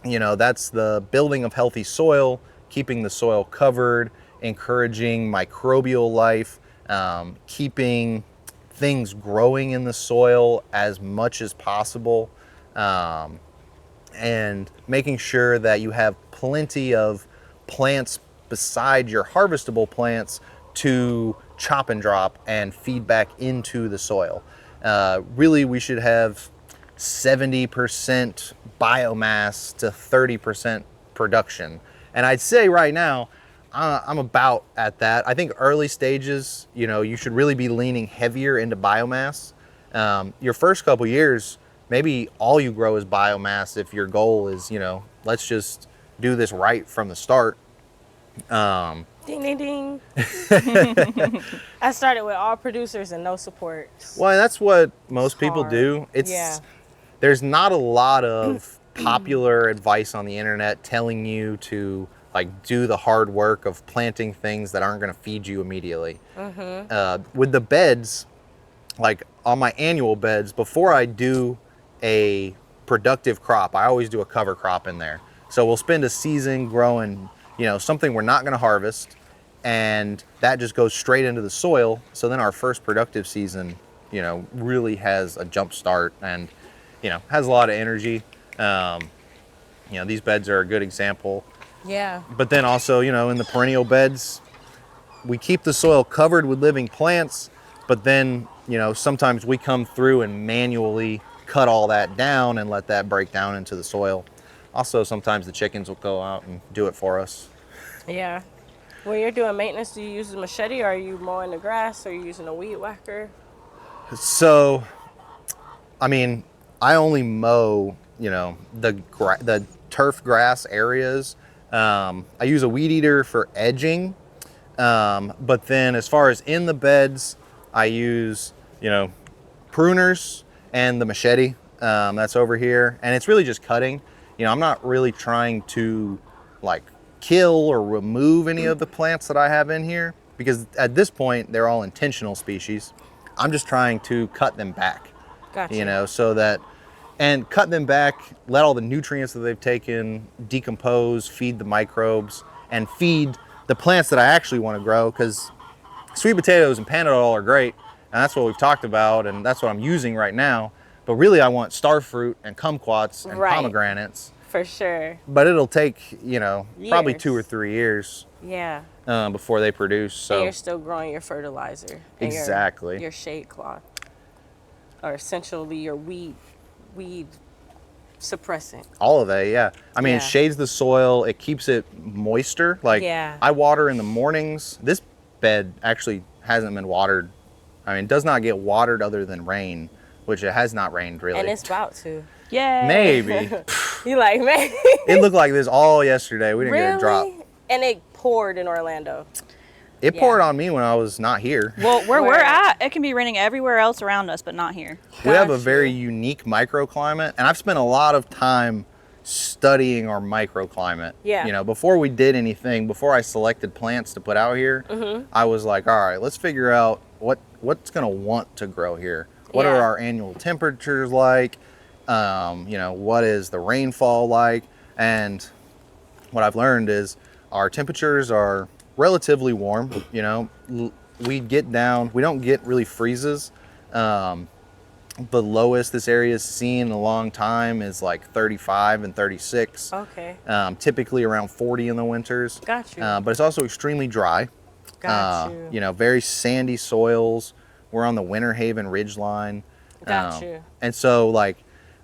Speaker 2: you know, that's the building of healthy soil, keeping the soil covered, encouraging microbial life, keeping things growing in the soil as much as possible, and making sure that you have plenty of plants beside your harvestable plants to chop and drop and feed back into the soil. Really, we should have 70% biomass to 30% production. And I'd say right now, I'm about at that. I think early stages, you know, you should really be leaning heavier into biomass. Your first couple years, maybe all you grow is biomass if your goal is, you know, let's just do this right from the start.
Speaker 3: Ding, ding, ding. I started with all producers and no support.
Speaker 2: Well, that's what most people
Speaker 3: hard.
Speaker 2: do. There's not a lot of popular advice on the internet telling you to like do the hard work of planting things that aren't going to feed you immediately. With the beds, like on my annual beds, before I do a productive crop, I always do a cover crop in there. So we'll spend a season growing, you know, something we're not going to harvest, and that just goes straight into the soil. So then our first productive season, you know, really has a jump start and, you know, has a lot of energy. You know, these beds are a good example.
Speaker 3: Yeah.
Speaker 2: But then also, you know, in the perennial beds, we keep the soil covered with living plants, but then, you know, sometimes we come through and manually cut all that down and let that break down into the soil. Also, sometimes the chickens will go out and do it for us.
Speaker 3: Yeah. When you're doing maintenance, do you use a machete, or are you mowing the grass, or are you using a weed whacker?
Speaker 2: So, I mean, I only mow, you know, the turf grass areas. I use a weed eater for edging. But then as far as in the beds, I use, you know, pruners and the machete that's over here. And it's really just cutting. You know, I'm not really trying to like kill or remove any of the plants that I have in here, because at this point they're all intentional species. I'm just trying to cut them back.
Speaker 3: Gotcha.
Speaker 2: You know, so that, and cut them back, let all the nutrients that they've taken decompose, feed the microbes, and feed the plants that I actually want to grow, because sweet potatoes and panadol are great, and that's what we've talked about, and that's what I'm using right now. But really I want starfruit and kumquats and pomegranates.
Speaker 3: For sure.
Speaker 2: But it'll take, you know, probably
Speaker 3: Years.
Speaker 2: 2 or 3 years
Speaker 3: Yeah.
Speaker 2: before they produce. So
Speaker 3: And you're still growing your fertilizer. And
Speaker 2: exactly.
Speaker 3: Your shade cloth. Or essentially your weed suppressant.
Speaker 2: All of that, yeah. I mean,
Speaker 3: Yeah.
Speaker 2: it shades the soil. It keeps it moister. Like,
Speaker 3: Yeah.
Speaker 2: I water in the mornings. This bed actually hasn't been watered. I mean, it does not get watered other than rain, which it has not rained really.
Speaker 3: And it's about to.
Speaker 1: Yay.
Speaker 2: Maybe.
Speaker 3: You like, man?
Speaker 2: It looked like this all yesterday. We didn't get a
Speaker 3: Really?
Speaker 2: drop.
Speaker 3: And it poured in Orlando.
Speaker 2: It
Speaker 3: Yeah.
Speaker 2: poured on me when I was not here.
Speaker 1: Well, where we're
Speaker 3: Where?
Speaker 1: at, it can be raining everywhere else around us, but not here.
Speaker 2: We have a
Speaker 3: Gotcha.
Speaker 2: very unique microclimate, and I've spent a lot of time studying our microclimate.
Speaker 3: Yeah.
Speaker 2: You know, before we did anything, before I selected plants to put out here, I was like, all right, let's figure out what's going to want to grow here. What are
Speaker 3: Yeah.
Speaker 2: our annual temperatures like? You know, what is the rainfall like? And what I've learned is our temperatures are relatively warm. You know, we don't get really freezes. The lowest this area has seen in a long time is like 35 and 36.
Speaker 3: Okay.
Speaker 2: Typically around 40 in the winters.
Speaker 3: Got you.
Speaker 2: But it's also extremely dry.
Speaker 3: Got you.
Speaker 2: You know, very sandy soils. We're on the Winter Haven Ridgeline.
Speaker 3: Got you.
Speaker 2: And so, like,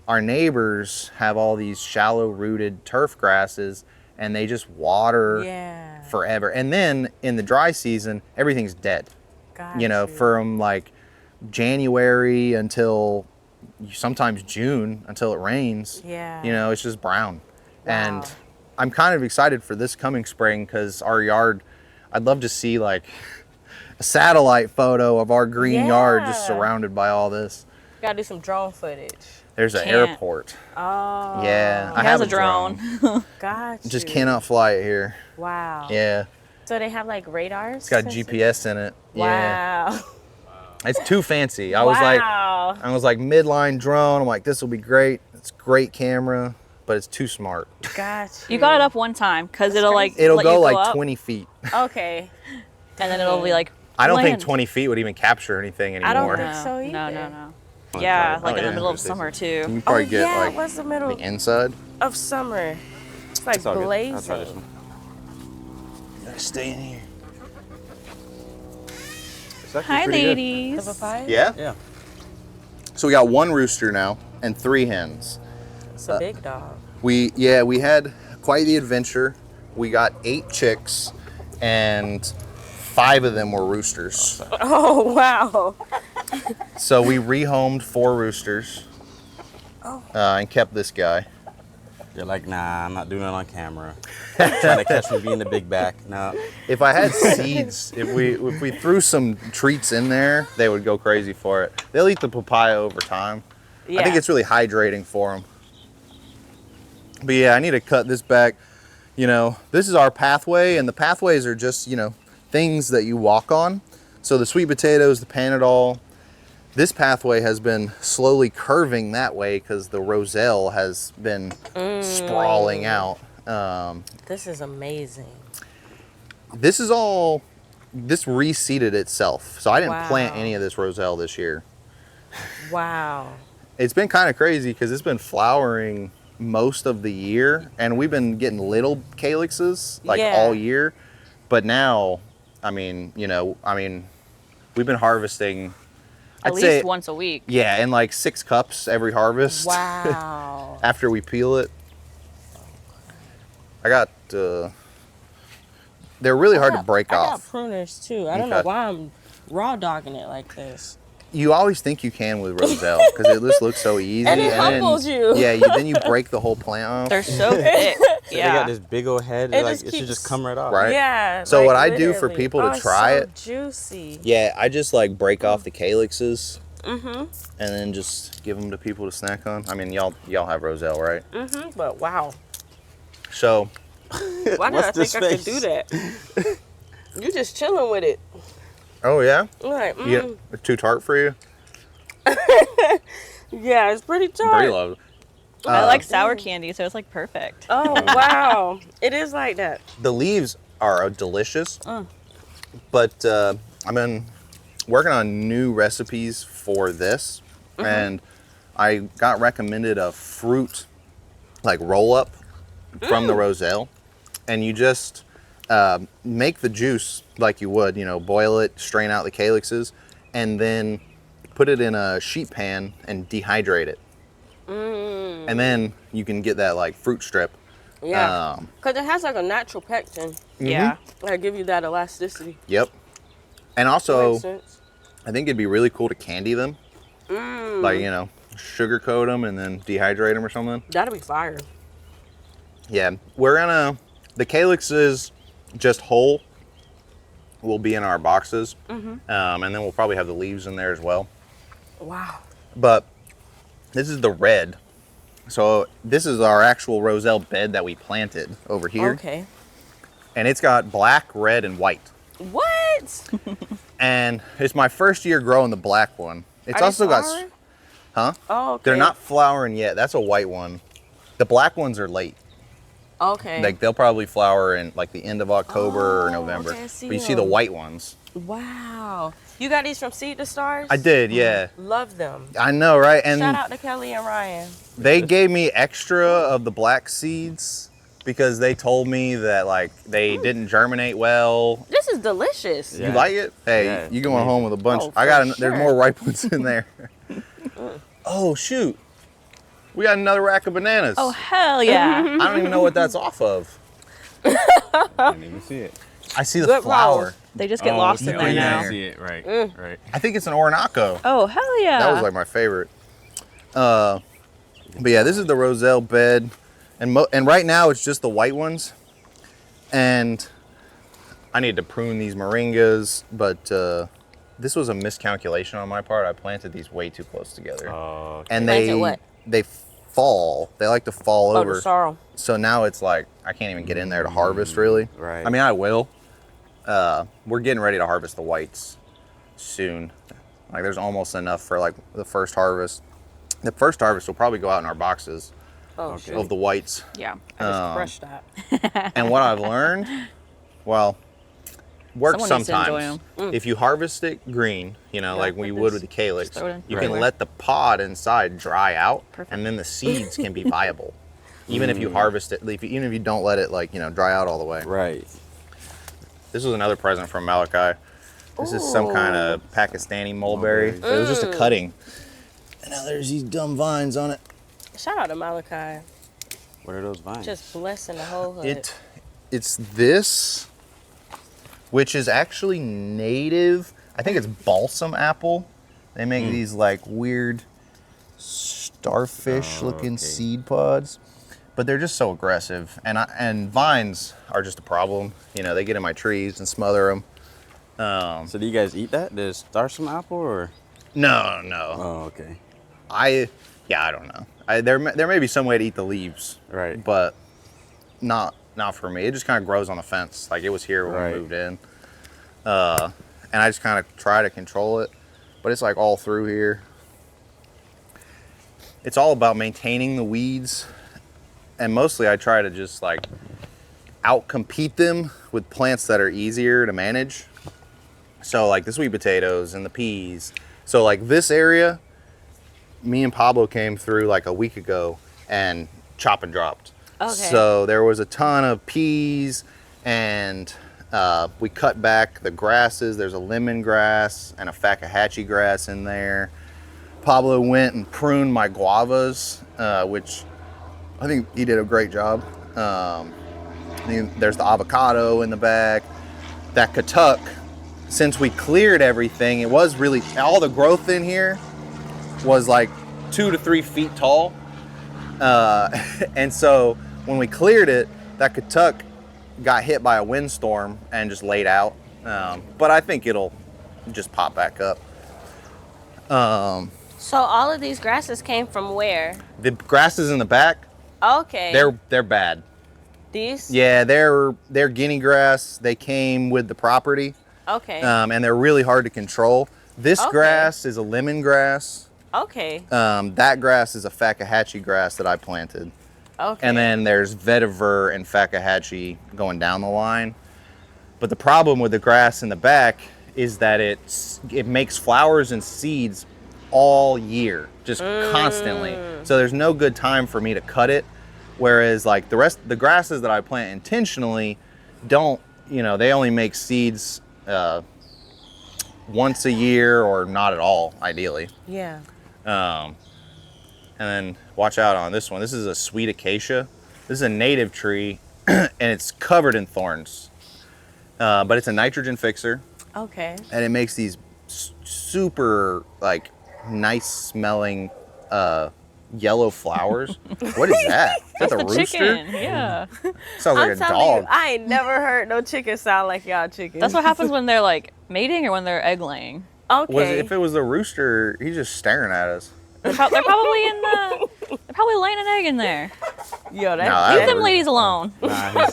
Speaker 2: our neighbors have all these shallow-rooted turf grasses, and they just water
Speaker 3: Yeah.
Speaker 2: forever. And then in the dry season, everything's dead.
Speaker 3: Got
Speaker 2: You know, from like January until sometimes June until it rains.
Speaker 3: Yeah.
Speaker 2: You know, it's just brown.
Speaker 3: Wow.
Speaker 2: And I'm kind of excited for this coming spring, because our yard, I'd love to see like a satellite photo of our green yard just
Speaker 3: Yeah.
Speaker 2: surrounded by all this.
Speaker 3: Gotta do some drone footage.
Speaker 2: There's an
Speaker 1: Can't.
Speaker 2: airport.
Speaker 3: Oh.
Speaker 2: Yeah, I
Speaker 1: He
Speaker 2: have
Speaker 1: has a drone.
Speaker 3: Got you.
Speaker 2: Just cannot fly it here.
Speaker 3: Wow.
Speaker 2: Yeah,
Speaker 3: So they have like radars?
Speaker 2: it's got GPS in it. Yeah,
Speaker 3: Wow.
Speaker 2: it's too fancy. I was like midline drone. I'm like, this will be great. It's great camera, but it's too smart.
Speaker 3: Got
Speaker 1: You got it up one time, because it'll like
Speaker 2: It'll
Speaker 1: let
Speaker 2: go
Speaker 1: you
Speaker 2: like
Speaker 1: up,
Speaker 2: 20 feet.
Speaker 3: Okay.
Speaker 1: and then it'll be like.
Speaker 2: I don't think
Speaker 1: land.
Speaker 2: 20 feet would even capture anything anymore.
Speaker 3: I don't
Speaker 1: No,
Speaker 3: think so
Speaker 1: no,
Speaker 3: either.
Speaker 1: no. Yeah,
Speaker 2: Oh,
Speaker 1: like in
Speaker 2: yeah.
Speaker 1: the middle of summer
Speaker 2: You
Speaker 1: too.
Speaker 2: can probably get
Speaker 3: yeah,
Speaker 2: like
Speaker 3: what's the middle
Speaker 2: the inside.
Speaker 3: of summer? It's like
Speaker 4: It's all good. I'll
Speaker 3: blazing.
Speaker 4: try this one.
Speaker 2: Gotta stay in here.
Speaker 4: It's actually
Speaker 1: Hi,
Speaker 4: pretty good.
Speaker 3: The
Speaker 1: ladies.
Speaker 3: papaya?
Speaker 2: Yeah.
Speaker 4: Yeah.
Speaker 2: So we got 1 rooster now and 3 hens.
Speaker 3: It's a big dog.
Speaker 2: We had quite the adventure. We got 8 chicks, and 5 of them were roosters.
Speaker 3: Oh, wow.
Speaker 2: So we rehomed 4 roosters. and kept this guy.
Speaker 4: You're like, nah, I'm not doing it on camera. Trying to catch me being the big back. No.
Speaker 2: If I had seeds, if we threw some treats in there, they would go crazy for it. They'll eat the papaya over time. I think
Speaker 3: Yeah.
Speaker 2: it's really hydrating for them. But yeah, I need to cut this back. You know, this is our pathway, and the pathways are just, you know, things that you walk on. So the sweet potatoes, the Panadol, this pathway has been slowly curving that way because the Roselle has been sprawling out.
Speaker 3: This is amazing.
Speaker 2: This reseeded itself. So I didn't plant
Speaker 3: Wow.
Speaker 2: any of this Roselle this year.
Speaker 3: Wow.
Speaker 2: It's been kind of crazy because it's been flowering most of the year, and we've been getting little calyxes like
Speaker 3: Yeah.
Speaker 2: all year. But now, I mean, we've been harvesting,
Speaker 1: At
Speaker 2: I'd say,
Speaker 1: least once a week.
Speaker 2: yeah, in like 6 cups every harvest.
Speaker 3: Wow.
Speaker 2: After we peel it. I got, they're really hard to break
Speaker 3: I got
Speaker 2: off.
Speaker 3: pruners too. I don't know
Speaker 2: Okay.
Speaker 3: why I'm raw dogging it like this.
Speaker 2: You always think you can with Roselle because it just looks so easy.
Speaker 3: And it
Speaker 2: then-
Speaker 3: humbles you.
Speaker 2: Yeah, then you break the whole plant off.
Speaker 1: They're so thick.
Speaker 4: They
Speaker 1: Yeah.
Speaker 4: got this big old head.
Speaker 3: It
Speaker 4: Like,
Speaker 3: just
Speaker 4: it should just
Speaker 3: keeps-
Speaker 4: come right off.
Speaker 2: Right.
Speaker 3: Yeah.
Speaker 2: So
Speaker 3: like,
Speaker 2: what I do for
Speaker 3: literally.
Speaker 2: people to
Speaker 3: Oh, it's
Speaker 2: try
Speaker 3: so
Speaker 2: it-
Speaker 3: juicy.
Speaker 2: Yeah, I just like break off the calyxes
Speaker 3: Mm-hmm.
Speaker 2: and then just give them to people to snack on. I mean, y'all have Roselle, right?
Speaker 3: Mm-hmm. But wow.
Speaker 2: So
Speaker 3: Why did
Speaker 4: What's
Speaker 3: I
Speaker 4: this
Speaker 3: think I could
Speaker 4: face?
Speaker 3: do that? You just chilling with it.
Speaker 2: oh yeah,
Speaker 3: I'm like,
Speaker 2: yeah, it's too tart for you.
Speaker 3: yeah, it's pretty
Speaker 2: Bree
Speaker 3: tart.
Speaker 2: loves it.
Speaker 1: I like sour candy, so it's like perfect.
Speaker 3: Oh wow, it is like that.
Speaker 2: The leaves are delicious, but I've been working on new recipes for this, and I got recommended a fruit like roll up from the Roselle, and you just make the juice like you would, boil it, strain out the calyxes, and then put it in a sheet pan and dehydrate it. And then you can get that like fruit strip.
Speaker 3: Yeah, because it has like a natural pectin.
Speaker 1: Yeah.
Speaker 3: That give you that elasticity.
Speaker 2: Yep. And
Speaker 3: Makes
Speaker 2: also,
Speaker 3: sense.
Speaker 2: I think it'd be really cool to candy them. Like, sugar coat them and then dehydrate them or something.
Speaker 3: That'll be fire.
Speaker 2: Yeah. The calyxes just whole will be in our boxes. And then we'll probably have the leaves in there as well.
Speaker 3: Wow.
Speaker 2: But this is the red. So this is our actual Roselle bed that we planted over here.
Speaker 3: Okay.
Speaker 2: And it's got black, red, and white.
Speaker 3: What?
Speaker 2: And it's my first year growing the black one. It's
Speaker 3: Are
Speaker 2: also
Speaker 3: they
Speaker 2: got,
Speaker 3: flowering?
Speaker 2: huh?
Speaker 3: Oh, okay.
Speaker 2: They're not flowering yet. That's a white one. The black ones are late.
Speaker 3: Okay.
Speaker 2: Like they'll probably flower in like the end of October or November.
Speaker 3: okay, I see
Speaker 2: But you see the
Speaker 3: them.
Speaker 2: white ones.
Speaker 3: Wow. You got these from Seed to Stars?
Speaker 2: I did, yeah.
Speaker 3: Love them.
Speaker 2: I know, right?
Speaker 3: Shout
Speaker 2: And
Speaker 3: out to Kelly and Ryan.
Speaker 2: they gave me extra of the black seeds because they told me that like they didn't germinate well.
Speaker 3: This is delicious.
Speaker 2: You
Speaker 4: Yeah.
Speaker 2: like it? Hey,
Speaker 4: Yeah,
Speaker 2: you going home with a bunch.
Speaker 3: Oh,
Speaker 2: I got
Speaker 3: for
Speaker 2: there's
Speaker 3: sure.
Speaker 2: more ripe ones in there. Oh shoot. We got another rack of bananas.
Speaker 1: Oh, hell yeah.
Speaker 2: I don't even know what that's off of.
Speaker 4: I didn't even see it.
Speaker 2: I see the
Speaker 3: Good
Speaker 2: flower.
Speaker 3: roll.
Speaker 1: They just get lost in
Speaker 2: yeah,
Speaker 1: there
Speaker 2: yeah.
Speaker 1: now.
Speaker 4: I see it. Right. Right.
Speaker 2: I think it's an Orinoco.
Speaker 1: Oh, hell yeah.
Speaker 2: That was like my favorite. But yeah, this is the Roselle bed, and right now it's just the white ones. And I need to prune these Moringas, but this was a miscalculation on my part. I planted these way too close together,
Speaker 4: Oh,
Speaker 2: and
Speaker 3: Planted what?
Speaker 2: they fall. They like to fall
Speaker 3: Oh,
Speaker 2: over.
Speaker 3: the sorrel.
Speaker 2: So now it's like I can't even get in there to harvest really.
Speaker 4: Right.
Speaker 2: I mean, I will. We're getting ready to harvest the whites soon. Like there's almost enough for like the first harvest. The first harvest will probably go out in our boxes
Speaker 3: Oh,
Speaker 4: Okay.
Speaker 3: shit.
Speaker 2: of the whites.
Speaker 1: Yeah.
Speaker 3: I just crushed that.
Speaker 2: And what I've learned, well, works
Speaker 1: Someone needs to enjoy
Speaker 2: sometimes. If you harvest it green, like we would with the calyx,
Speaker 1: Just throw it in.
Speaker 2: you
Speaker 4: Right.
Speaker 2: can let the pod inside dry out,
Speaker 1: Perfect.
Speaker 2: and then the seeds can be viable. Even if you harvest it, even if you don't let it dry out all the way.
Speaker 4: Right.
Speaker 2: This was another present from Malachi. This is some kind of Pakistani mulberry.
Speaker 4: Mulberry.
Speaker 2: It was just a cutting. And now there's these dumb vines on it.
Speaker 3: Shout out to Malachi.
Speaker 4: What are those vines?
Speaker 3: Just blessing the whole hood.
Speaker 2: It's this, which is actually native. I think it's balsam apple. They make these like weird starfish-looking
Speaker 4: okay.
Speaker 2: seed pods, but they're just so aggressive. And vines are just a problem. You know, they get in my trees and smother them.
Speaker 4: So do you guys eat that? Does it start some apple or?
Speaker 2: No.
Speaker 4: Oh, okay.
Speaker 2: I don't know. There may be some way to eat the leaves,
Speaker 4: Right.
Speaker 2: but not for me. It just kind of grows on the fence. Like it was here when
Speaker 4: Right.
Speaker 2: we moved in, and I just kind of try to control it, but it's like all through here. It's all about maintaining the weeds, and mostly I try to just like outcompete them with plants that are easier to manage. So like the sweet potatoes and the peas. So like this area, me and Pablo came through like a week ago and chop and dropped.
Speaker 3: Okay.
Speaker 2: So there was a ton of peas, and we cut back the grasses. There's a lemongrass and a Fakahatchee grass in there. Pablo went and pruned my guavas, which I think he did a great job. There's the avocado in the back. That katuk, since we cleared everything, it was really, all the growth in here was like 2 to 3 feet tall. And so when we cleared it, that katuk got hit by a windstorm and just laid out. But I think it'll just pop back up.
Speaker 3: So all of these grasses came from where?
Speaker 2: The grasses in the back,
Speaker 3: Okay.
Speaker 2: they're bad.
Speaker 3: These?
Speaker 2: Yeah, they're guinea grass. They came with the property.
Speaker 3: Okay.
Speaker 2: And they're really hard to control. This
Speaker 3: Okay.
Speaker 2: grass is a lemongrass.
Speaker 3: Okay.
Speaker 2: That grass is a Fakahatchee grass that I planted.
Speaker 3: Okay.
Speaker 2: And then there's vetiver and Fakahatchee going down the line. But the problem with the grass in the back is that it makes flowers and seeds all year, just constantly. So there's no good time for me to cut it. Whereas like the grasses that I plant intentionally don't, they only make seeds once a year or not at all, ideally.
Speaker 3: Yeah.
Speaker 2: And then watch out on this one. This is a sweet acacia. This is a native tree and it's covered in thorns. But it's a nitrogen fixer.
Speaker 3: Okay.
Speaker 2: And it makes these super like nice smelling yellow flowers. What is that? Is that the
Speaker 1: The
Speaker 2: rooster?
Speaker 1: chicken, yeah.
Speaker 2: Sounds like
Speaker 3: I'm
Speaker 2: a
Speaker 3: telling
Speaker 2: dog.
Speaker 3: you, I ain't never heard no chicken sound like y'all chickens.
Speaker 1: That's what happens when they're like mating or when they're egg laying.
Speaker 3: Okay.
Speaker 2: If it was the rooster, he's just staring at us.
Speaker 1: They're probably they're probably laying an egg in there.
Speaker 3: Yo, that,
Speaker 2: No, I-
Speaker 1: Leave them ladies alone.
Speaker 4: Nah,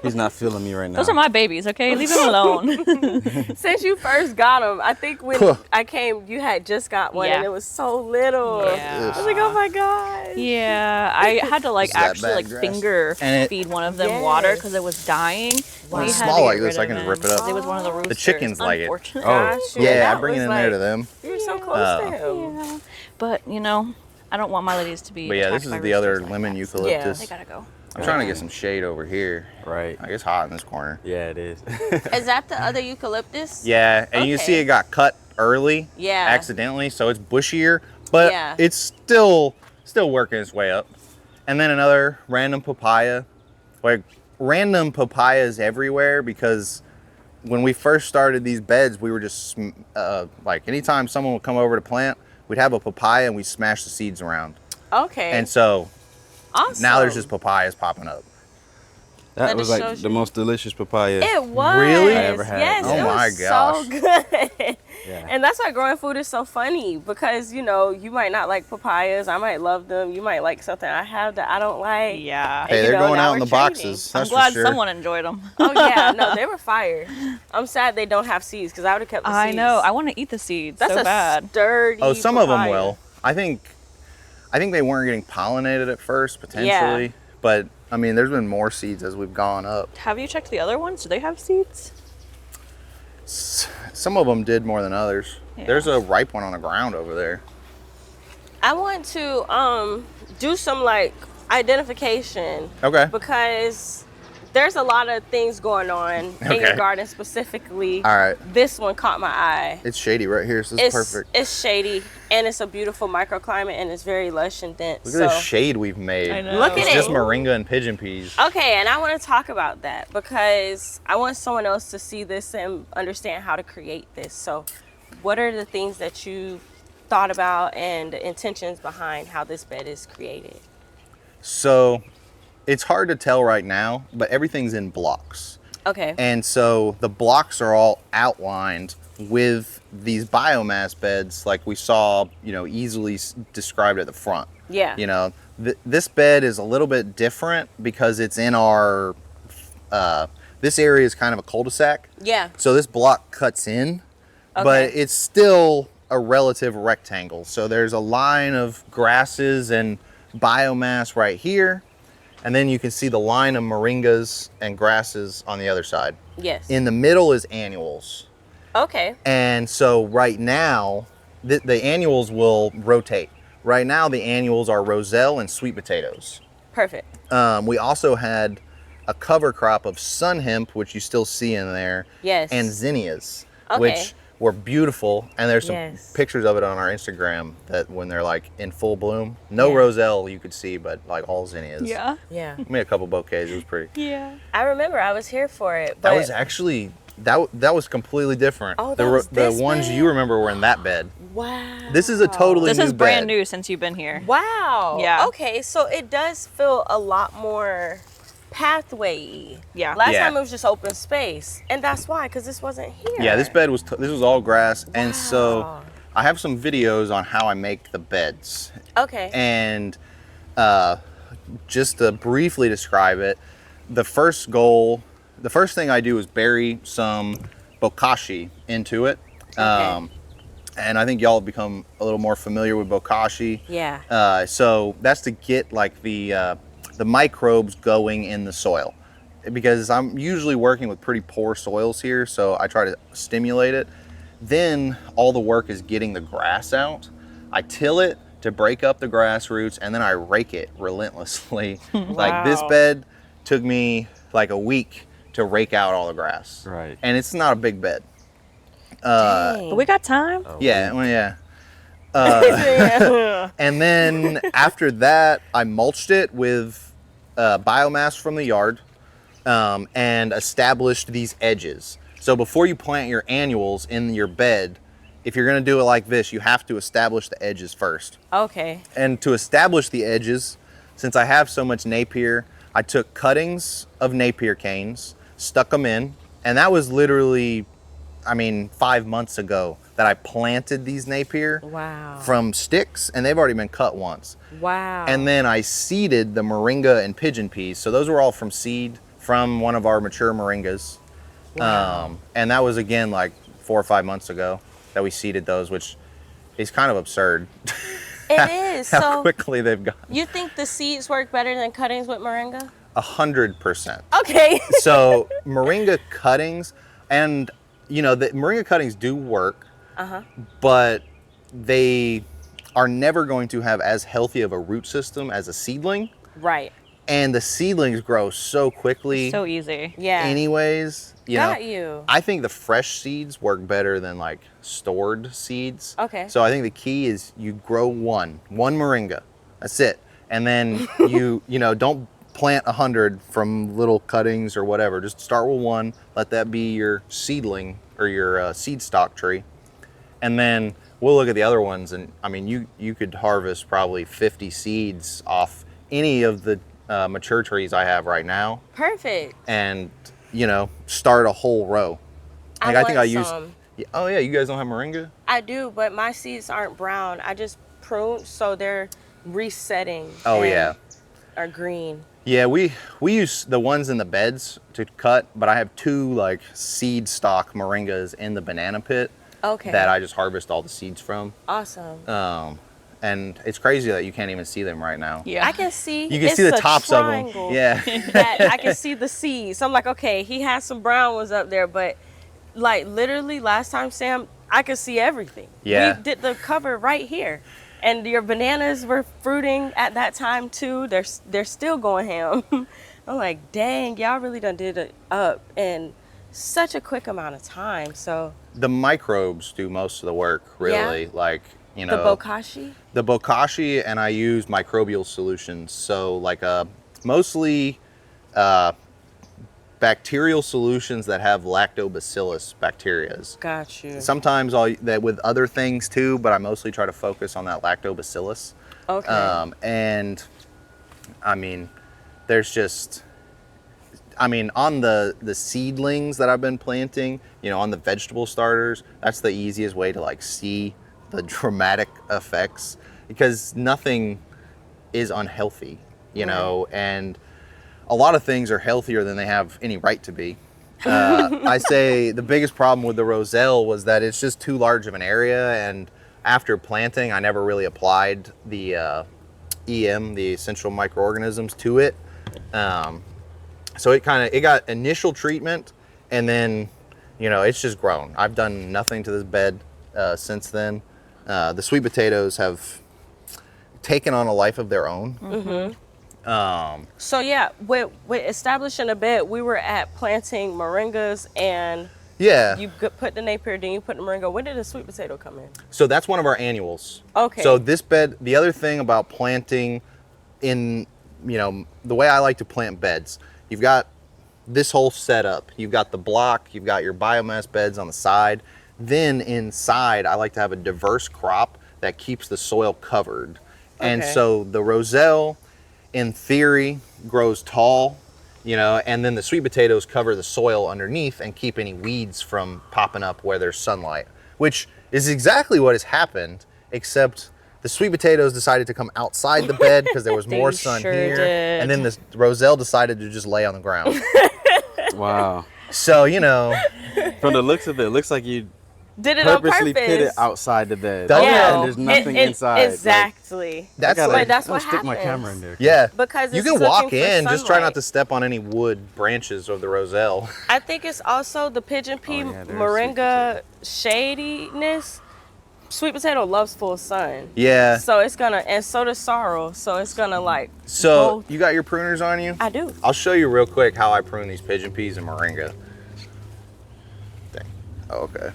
Speaker 4: he's not feeling me right now.
Speaker 1: Those are my babies, okay? Leave them alone.
Speaker 3: since you first got them, I think when
Speaker 2: Huh.
Speaker 3: I came, you had just got one,
Speaker 1: Yeah.
Speaker 3: and it was so little.
Speaker 1: Yeah.
Speaker 3: I was like, oh my god.
Speaker 1: Yeah, I had to like
Speaker 2: Is that
Speaker 1: actually
Speaker 2: bad
Speaker 1: like
Speaker 2: grass?
Speaker 1: finger
Speaker 2: And it-
Speaker 1: feed one of them
Speaker 3: Yes.
Speaker 1: water because it was dying.
Speaker 3: Wow.
Speaker 1: We
Speaker 2: It's
Speaker 1: had to
Speaker 2: small
Speaker 1: get
Speaker 2: like this,
Speaker 1: rid
Speaker 2: I
Speaker 1: of
Speaker 2: can just
Speaker 1: him.
Speaker 2: rip it up.
Speaker 1: It was one of the roosters.
Speaker 2: chickens like it.
Speaker 1: Unfortunately.
Speaker 3: Gosh,
Speaker 2: Yeah, I
Speaker 3: that
Speaker 2: bring it
Speaker 3: was
Speaker 2: in there to
Speaker 3: like-
Speaker 2: them.
Speaker 3: You were so close to him.
Speaker 1: Yeah, but I don't want my ladies to be.
Speaker 2: But yeah, this
Speaker 1: attacked
Speaker 2: is
Speaker 1: by
Speaker 2: the other
Speaker 1: roosters like
Speaker 2: lemon
Speaker 1: that, so
Speaker 2: eucalyptus.
Speaker 1: They gotta go.
Speaker 2: I'm trying to get some shade over here.
Speaker 4: Right.
Speaker 2: Like, it's hot in this corner.
Speaker 4: Yeah, it is.
Speaker 3: Is that the other eucalyptus?
Speaker 2: Yeah, and you see
Speaker 3: Okay.
Speaker 2: it got cut early,
Speaker 3: Yeah.
Speaker 2: accidentally, so it's bushier, but
Speaker 3: Yeah.
Speaker 2: it's still working its way up. And then another random papaya, like random papayas everywhere, because when we first started these beds, we were just like anytime someone would come over to plant, we'd have a papaya and we'd smash the seeds around.
Speaker 3: Okay.
Speaker 2: And so
Speaker 3: awesome.
Speaker 2: now there's just papayas popping up.
Speaker 4: That
Speaker 3: But
Speaker 4: was
Speaker 3: it
Speaker 4: like
Speaker 3: shows
Speaker 4: the
Speaker 3: you-
Speaker 4: most delicious papaya.
Speaker 3: It was.
Speaker 2: Really?
Speaker 4: I ever had.
Speaker 3: Yes,
Speaker 2: Oh
Speaker 3: it
Speaker 2: my
Speaker 3: was
Speaker 2: gosh.
Speaker 3: so good.
Speaker 4: Yeah.
Speaker 3: And that's why growing food is so funny because, you might not like papayas. I might love them. You might like something I have that I don't like.
Speaker 1: Yeah.
Speaker 2: Hey,
Speaker 3: you
Speaker 2: they're
Speaker 3: know,
Speaker 2: going
Speaker 3: now
Speaker 2: out in
Speaker 3: we're
Speaker 2: the
Speaker 3: trading.
Speaker 2: boxes.
Speaker 1: I'm
Speaker 2: That's
Speaker 1: glad
Speaker 2: for sure.
Speaker 1: someone enjoyed them.
Speaker 3: Oh, yeah. No, they were fire. I'm sad they don't have seeds because I would have kept the
Speaker 1: I
Speaker 3: seeds.
Speaker 1: know. I want to eat the seeds
Speaker 3: That's
Speaker 1: so
Speaker 3: a
Speaker 1: bad.
Speaker 3: sturdy
Speaker 2: Oh, some of them
Speaker 3: papaya.
Speaker 2: will. I think they weren't getting pollinated at first, potentially. But I mean, there's been more seeds as we've gone up.
Speaker 1: Have you checked the other ones? Do they have seeds?
Speaker 2: Some of them did more than others.
Speaker 1: Yeah.
Speaker 2: There's a ripe one on the ground over there.
Speaker 3: I want to do some identification
Speaker 2: Okay.
Speaker 3: because there's a lot of things going on in your
Speaker 2: Okay.
Speaker 3: garden specifically.
Speaker 2: All right.
Speaker 3: This one caught my eye.
Speaker 2: It's shady right here, so it's perfect.
Speaker 3: It's shady and it's a beautiful microclimate and it's very lush and dense.
Speaker 2: Look at this shade we've made.
Speaker 1: I know.
Speaker 3: Look at
Speaker 2: It's
Speaker 3: it.
Speaker 2: just moringa and pigeon peas.
Speaker 3: Okay, and I want to talk about that because I want someone else to see this and understand how to create this. So, what are the things that you thought about and the intentions behind how this bed is created?
Speaker 2: So it's hard to tell right now, but everything's in blocks.
Speaker 3: Okay.
Speaker 2: And so the blocks are all outlined with these biomass beds like we saw, easily described at the front.
Speaker 3: Yeah.
Speaker 2: This bed is a little bit different because it's in our, this area is kind of a cul-de-sac.
Speaker 3: Yeah.
Speaker 2: So this block cuts in, but it's still a relative rectangle. So there's a line of grasses and biomass right here. And then you can see the line of moringas and grasses on the other side.
Speaker 3: Yes.
Speaker 2: In the middle is annuals.
Speaker 3: Okay.
Speaker 2: And so right now, the annuals will rotate. Right now, the annuals are Roselle and sweet potatoes.
Speaker 3: Perfect.
Speaker 2: We also had a cover crop of sun hemp, which you still see in there.
Speaker 3: Yes.
Speaker 2: And zinnias,
Speaker 3: Okay.
Speaker 2: which were beautiful. And there's some
Speaker 3: Yes.
Speaker 2: pictures of it on our Instagram that when they're like in full bloom. No Roselle you could see, but like all zinnias.
Speaker 1: Yeah.
Speaker 3: Yeah.
Speaker 2: We made a couple bouquets. It was pretty.
Speaker 1: Yeah.
Speaker 3: I remember I was here for it. But
Speaker 2: That was actually that was completely different.
Speaker 3: Oh, that was
Speaker 2: the
Speaker 3: this
Speaker 2: ones
Speaker 3: bed?
Speaker 2: you remember were in that bed.
Speaker 3: wow.
Speaker 2: This is a totally
Speaker 1: This
Speaker 2: new
Speaker 1: is brand
Speaker 2: bed.
Speaker 1: new since you've been here.
Speaker 3: Wow.
Speaker 1: Yeah.
Speaker 3: Okay, so it does feel a lot more pathway-y.
Speaker 1: Yeah.
Speaker 3: Last
Speaker 2: Yeah.
Speaker 3: time it was just open space, and that's why, because this wasn't here.
Speaker 2: Yeah, this bed was this was all grass, and so
Speaker 3: Wow.
Speaker 2: I have some videos on how I make the beds.
Speaker 3: Okay.
Speaker 2: And just to briefly describe it, the first thing I do is bury some bokashi into it.
Speaker 3: Okay.
Speaker 2: And I think y'all have become a little more familiar with bokashi.
Speaker 3: Yeah.
Speaker 2: So that's to get like the microbes going in the soil, because I'm usually working with pretty poor soils here, so I try to stimulate it. Then all the work is getting the grass out. I till it to break up the grass roots, and then I rake it relentlessly. Like this
Speaker 3: Wow.
Speaker 2: bed took me like a week to rake out all the grass.
Speaker 4: Right.
Speaker 2: And it's not a big bed.
Speaker 3: Dang.
Speaker 1: But we got time.
Speaker 2: Yeah, well, yeah.
Speaker 3: Yeah.
Speaker 2: And then after that, I mulched it with biomass from the yard and established these edges. So before you plant your annuals in your bed, if you're gonna do it like this, you have to establish the edges first.
Speaker 3: Okay.
Speaker 2: And to establish the edges, since I have so much Napier, I took cuttings of Napier canes, stuck them in, and that was literally, 5 months ago that I planted these Napier
Speaker 3: Wow.
Speaker 2: from sticks, and they've already been cut once.
Speaker 3: Wow.
Speaker 2: And then I seeded the Moringa and pigeon peas. So those were all from seed from one of our mature Moringas.
Speaker 3: Wow.
Speaker 2: And that was again like 4 or 5 months ago that we seeded those, which is kind of absurd.
Speaker 3: It is.
Speaker 2: How
Speaker 3: So
Speaker 2: quickly they've gone.
Speaker 3: you think the seeds work better than cuttings with moringa?
Speaker 2: 100%.
Speaker 3: Okay.
Speaker 2: So Moringa cuttings, and the Moringa cuttings do work, but they are never going to have as healthy of a root system as a seedling.
Speaker 3: Right.
Speaker 2: And the seedlings grow so quickly
Speaker 1: So easy.
Speaker 3: Yeah.
Speaker 2: anyways.
Speaker 3: Got you.
Speaker 2: I think the fresh seeds work better than like stored seeds.
Speaker 3: Okay.
Speaker 2: So I think the key is you grow one Moringa. That's it. And then you don't plant 100 from little cuttings or whatever. Just start with one. Let that be your seedling or your seed stock tree. And then we'll look at the other ones. And you could harvest probably 50 seeds off any of the mature trees I have right now.
Speaker 3: Perfect.
Speaker 2: And start a whole row.
Speaker 3: I
Speaker 2: Like I think I
Speaker 3: want
Speaker 2: used.
Speaker 3: some.
Speaker 2: Oh yeah, you guys don't have moringa?
Speaker 3: I do, but my seeds aren't brown. I just pruned, so they're resetting.
Speaker 2: Oh
Speaker 3: and
Speaker 2: yeah.
Speaker 3: Are green.
Speaker 2: Yeah, we use the ones in the beds to cut, but I have 2 like seed stock moringas in the banana pit
Speaker 3: Okay.
Speaker 2: that I just harvest all the seeds from.
Speaker 3: Awesome.
Speaker 2: And it's crazy that you can't even see them right now.
Speaker 1: Yeah.
Speaker 3: I can see.
Speaker 2: You can
Speaker 3: it's
Speaker 2: see the
Speaker 3: a
Speaker 2: tops of them.
Speaker 3: triangle
Speaker 2: Yeah.
Speaker 3: that I can see the seeds. So I'm like, okay, he has some brown ones up there, but like literally last time, Sam, I could see everything.
Speaker 2: Yeah.
Speaker 3: We did the cover right here. And your bananas were fruiting at that time too. They're still going ham. I'm like, dang, y'all really done did it up in such a quick amount of time. So
Speaker 2: The microbes do most of the work, really.
Speaker 3: Yeah.
Speaker 2: Like,
Speaker 3: the bokashi.
Speaker 2: The bokashi, and I use microbial solutions. So like mostly bacterial solutions that have lactobacillus bacterias.
Speaker 3: Got you.
Speaker 2: Sometimes that with other things too, but I mostly try to focus on that lactobacillus.
Speaker 3: Okay.
Speaker 2: And I mean, there's just, I mean, on the seedlings that I've been planting, you know, on the vegetable starters, that's the easiest way to like see the dramatic effects, because nothing is unhealthy, you know, and a lot of things are healthier than they have any right to be. I say the biggest problem with the Roselle was that it's just too large of an area, and after planting, I never really applied the EM, the essential microorganisms, to it. So it got initial treatment, and then, you know, it's just grown. I've done nothing to this bed since then. The sweet potatoes have taken on a life of their own.
Speaker 3: Mm-hmm. So yeah, with establishing a bed, we were at planting moringas, and you put the Napier, then you put the moringa. When did the sweet potato come in?
Speaker 2: So that's one of our annuals.
Speaker 3: Okay.
Speaker 2: So this bed, the other thing about planting in, you know, the way I like to plant beds, you've got this whole setup. You've got the block, you've got your biomass beds on the side. Then inside, I like to have a diverse crop that keeps the soil covered. And so the Roselle, in theory, grows tall, you know, and then the sweet potatoes cover the soil underneath and keep any weeds from popping up where there's sunlight, which is exactly what has happened, except the sweet potatoes decided to come outside the bed because there was more sun here. And then the Roselle decided to just lay on the ground.
Speaker 4: Wow.
Speaker 2: So, you know.
Speaker 4: From the looks of it, it looks like you
Speaker 3: did it
Speaker 4: purposely
Speaker 3: on purpose.
Speaker 4: put it outside the bed.
Speaker 2: Yeah.
Speaker 4: And there's nothing inside.
Speaker 3: Exactly.
Speaker 2: That's
Speaker 3: what
Speaker 4: I'm
Speaker 3: happens.
Speaker 4: stick my camera in there.
Speaker 2: Yeah.
Speaker 3: Because
Speaker 2: you
Speaker 3: it's
Speaker 2: can walk
Speaker 3: looking for
Speaker 2: in, just try
Speaker 3: sunlight.
Speaker 2: not to step on any wood branches of the Roselle.
Speaker 3: I think it's also the pigeon pea
Speaker 4: Oh, yeah, there's
Speaker 3: moringa shadiness. Sweet potato loves full sun.
Speaker 2: Yeah.
Speaker 3: So it's gonna, and so does sorrel. So it's gonna like.
Speaker 2: So
Speaker 3: both.
Speaker 2: you got your pruners on you?
Speaker 3: I do.
Speaker 2: I'll show you real quick how I prune these pigeon peas and moringa. Dang. Oh, okay.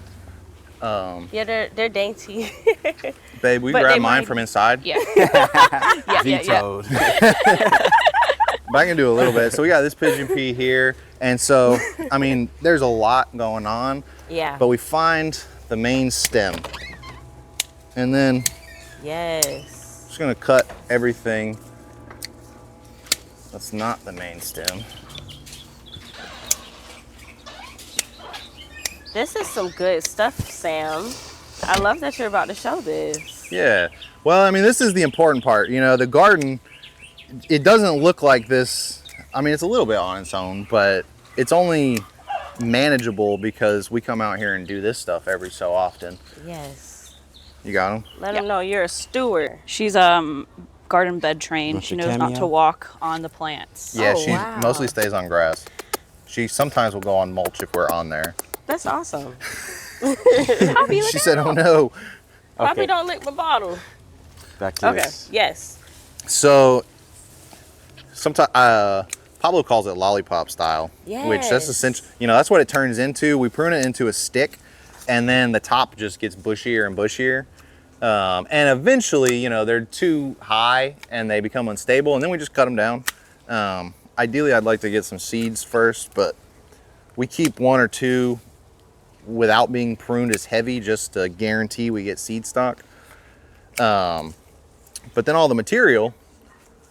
Speaker 3: Yeah, they're dainty.
Speaker 2: Babe, we
Speaker 3: But
Speaker 2: grab
Speaker 3: they
Speaker 2: mine
Speaker 3: might-
Speaker 2: from inside.
Speaker 1: Yeah. yeah.
Speaker 4: Vetoed.
Speaker 2: But I can do a little bit. So we got this pigeon pea here. And so, I mean, there's a lot going on.
Speaker 3: Yeah.
Speaker 2: But we find the main stem. And then
Speaker 3: Yes.
Speaker 2: just gonna cut everything that's not the main stem.
Speaker 3: This is some good stuff, Sam. I love that you're about to show this.
Speaker 2: Yeah. Well, I mean, this is the important part. You know, the garden, it doesn't look like this. I mean, it's a little bit on its own, but it's only manageable because we come out here and do this stuff every so often.
Speaker 3: Yes.
Speaker 2: You got them?
Speaker 3: Let them know you're a steward.
Speaker 1: She's garden bed trained.
Speaker 4: What's
Speaker 1: She
Speaker 4: the
Speaker 1: knows not to
Speaker 4: cameo?
Speaker 1: walk on the plants.
Speaker 2: Yeah,
Speaker 3: Oh,
Speaker 2: she
Speaker 3: wow.
Speaker 2: mostly stays on grass. She sometimes will go on mulch if we're on there.
Speaker 3: That's awesome.
Speaker 2: She said, oh no.
Speaker 3: Poppy,
Speaker 4: Okay,
Speaker 3: don't lick my bottle.
Speaker 4: back to
Speaker 3: Okay.
Speaker 4: this.
Speaker 3: Yes.
Speaker 2: So sometimes Pablo calls it lollipop style, which that's
Speaker 3: Yes.
Speaker 2: essentially, you know, that's what it turns into. We prune it into a stick, and then the top just gets bushier and bushier. And eventually, you know, they're too high and they become unstable, and then we just cut them down. Ideally, I'd like to get some seeds first, but we keep one or two without being pruned as heavy just to guarantee we get seed stock. But then all the material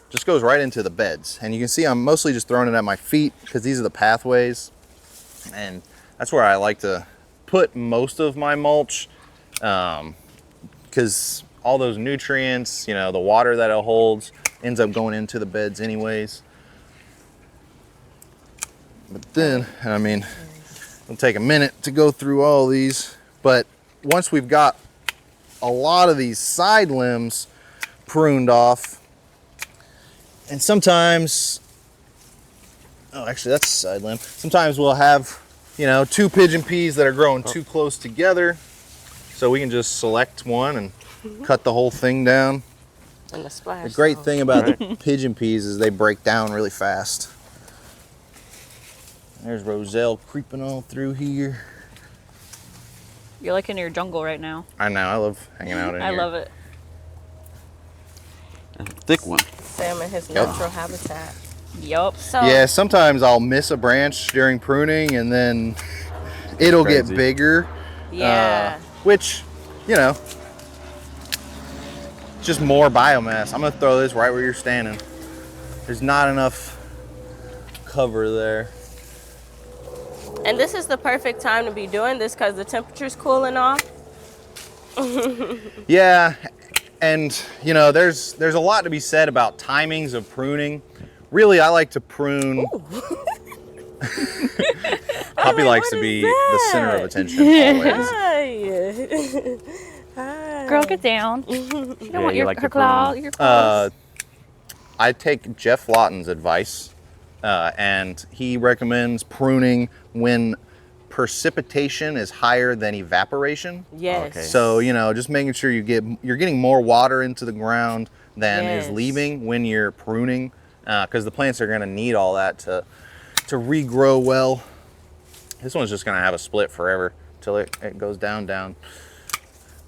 Speaker 2: just goes right into the beds. And you can see I'm mostly just throwing it at my feet because these are the pathways. And that's where I like to put most of my mulch, because all those nutrients, you know, the water that it holds ends up going into the beds anyways. But then, I mean, it'll take a minute to go through all these, but once we've got a lot of these side limbs pruned off, and sometimes, oh, actually that's a side limb. Sometimes we'll have, you know, two pigeon peas that are growing too close together, so we can just select one and cut the whole thing down.
Speaker 3: And the splash.
Speaker 2: The great
Speaker 3: zone.
Speaker 2: thing about the pigeon peas is they break down really fast. There's Roselle creeping all through here.
Speaker 1: You're like in your jungle right now.
Speaker 2: I know, I love hanging out in here.
Speaker 1: I love it.
Speaker 4: Thick one.
Speaker 3: Sam in his natural habitat.
Speaker 1: Yup.
Speaker 3: So
Speaker 2: Yeah, sometimes I'll miss a branch during pruning and then it'll get
Speaker 4: Crazy.
Speaker 2: bigger.
Speaker 3: yeah.
Speaker 2: Which, you know, just more biomass. I'm gonna throw this right where you're standing. There's not enough cover there.
Speaker 3: And this is the perfect time to be doing this because the temperature's cooling off.
Speaker 2: Yeah, and you know, there's a lot to be said about timings of pruning. Really, I like to prune. Poppy likes to be the center of attention always.
Speaker 3: Hi. Hi.
Speaker 1: Girl, get down. You don't
Speaker 4: Yeah,
Speaker 1: want
Speaker 4: you
Speaker 1: your,
Speaker 4: like
Speaker 1: her
Speaker 4: to prune.
Speaker 1: claw, your claws.
Speaker 2: I take Jeff Lawton's advice, and he recommends pruning when precipitation is higher than evaporation.
Speaker 3: Yes.
Speaker 4: Okay.
Speaker 2: So, you know, just making sure you're getting more water into the ground than is
Speaker 3: Yes.
Speaker 2: leaving when you're pruning, because the plants are going to need all that to regrow well. This one's just going to have a split forever till it goes down.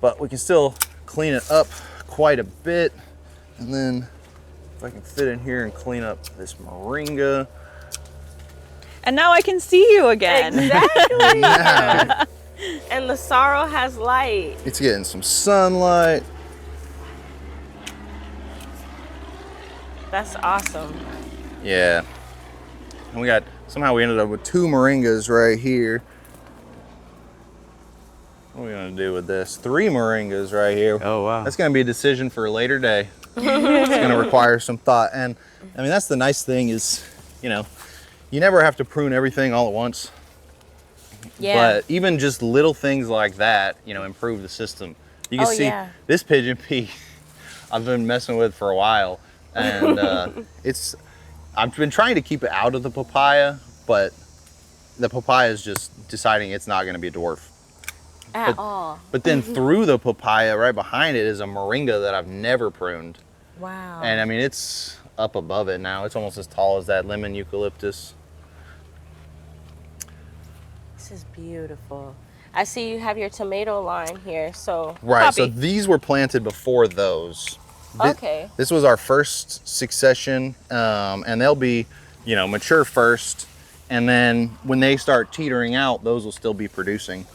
Speaker 2: But we can still clean it up quite a bit. And then if I can fit in here and clean up this moringa.
Speaker 1: And now I can see you again.
Speaker 3: Exactly.
Speaker 2: Now
Speaker 3: And the sorrel has light.
Speaker 2: it's getting some sunlight.
Speaker 3: That's awesome.
Speaker 2: Yeah. And somehow we ended up with 2 moringas right here. What are we gonna do with this? 3 moringas right here.
Speaker 4: Oh, wow.
Speaker 2: That's gonna be a decision for a later day. It's gonna require some thought. And I mean, that's the nice thing is, you know, you never have to prune everything all at once.
Speaker 3: Yeah.
Speaker 2: But even just little things like that, you know, improve the system. You can
Speaker 3: Oh,
Speaker 2: see
Speaker 3: yeah.
Speaker 2: this pigeon pea I've been messing with for a while. And I've been trying to keep it out of the papaya, but the papaya is just deciding it's not gonna be a dwarf.
Speaker 3: At all.
Speaker 2: But then through the papaya, right behind it, is a moringa that I've never pruned.
Speaker 3: Wow.
Speaker 2: And I mean, it's up above it now. It's almost as tall as that lemon eucalyptus.
Speaker 3: This is beautiful. I see you have your tomato line here, so.
Speaker 2: Right, so
Speaker 1: Poppy.
Speaker 2: these were planted before those. Thi-
Speaker 3: Okay.
Speaker 2: This was our first succession, and they'll be, you know, mature first. And then when they start teetering out, those will still be producing.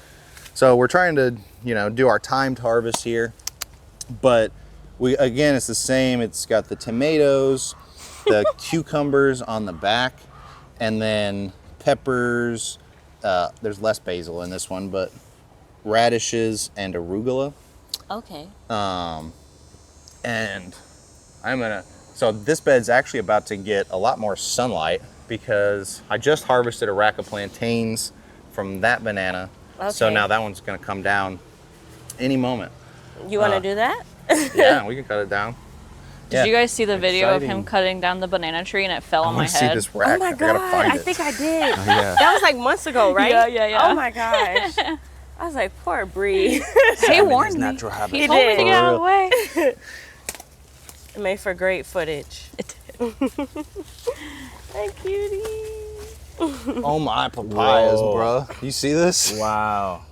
Speaker 2: So we're trying to, you know, do our timed harvest here. But again, it's the same. It's got the tomatoes, the cucumbers on the back, and then peppers. There's less basil in this one, but radishes and arugula.
Speaker 3: Okay.
Speaker 2: And so this bed's actually about to get a lot more sunlight because I just harvested a rack of plantains from that banana. So
Speaker 3: Okay.
Speaker 2: now that one's gonna come down any moment.
Speaker 3: You want to do that?
Speaker 2: Yeah, we can cut it down.
Speaker 1: Did you guys see the video of him
Speaker 4: Exciting.
Speaker 1: cutting down the banana tree and it fell
Speaker 2: I
Speaker 1: on my
Speaker 2: want to see
Speaker 1: head?
Speaker 2: this rack.
Speaker 3: Oh my
Speaker 2: I gotta
Speaker 3: God.
Speaker 2: find
Speaker 3: I
Speaker 2: it.
Speaker 3: think I did.
Speaker 4: Yeah.
Speaker 3: That was like months ago, right?
Speaker 1: Yeah.
Speaker 3: Oh my gosh. I was like, poor Bree.
Speaker 1: He warned me.
Speaker 4: natural habitat.
Speaker 1: He
Speaker 3: He
Speaker 1: told me to
Speaker 3: did.
Speaker 1: get out of the way.
Speaker 3: It made for great footage.
Speaker 1: It did.
Speaker 3: Hey, cutie.
Speaker 2: Oh my papayas,
Speaker 4: Whoa.
Speaker 2: bro. You see this?
Speaker 4: Wow.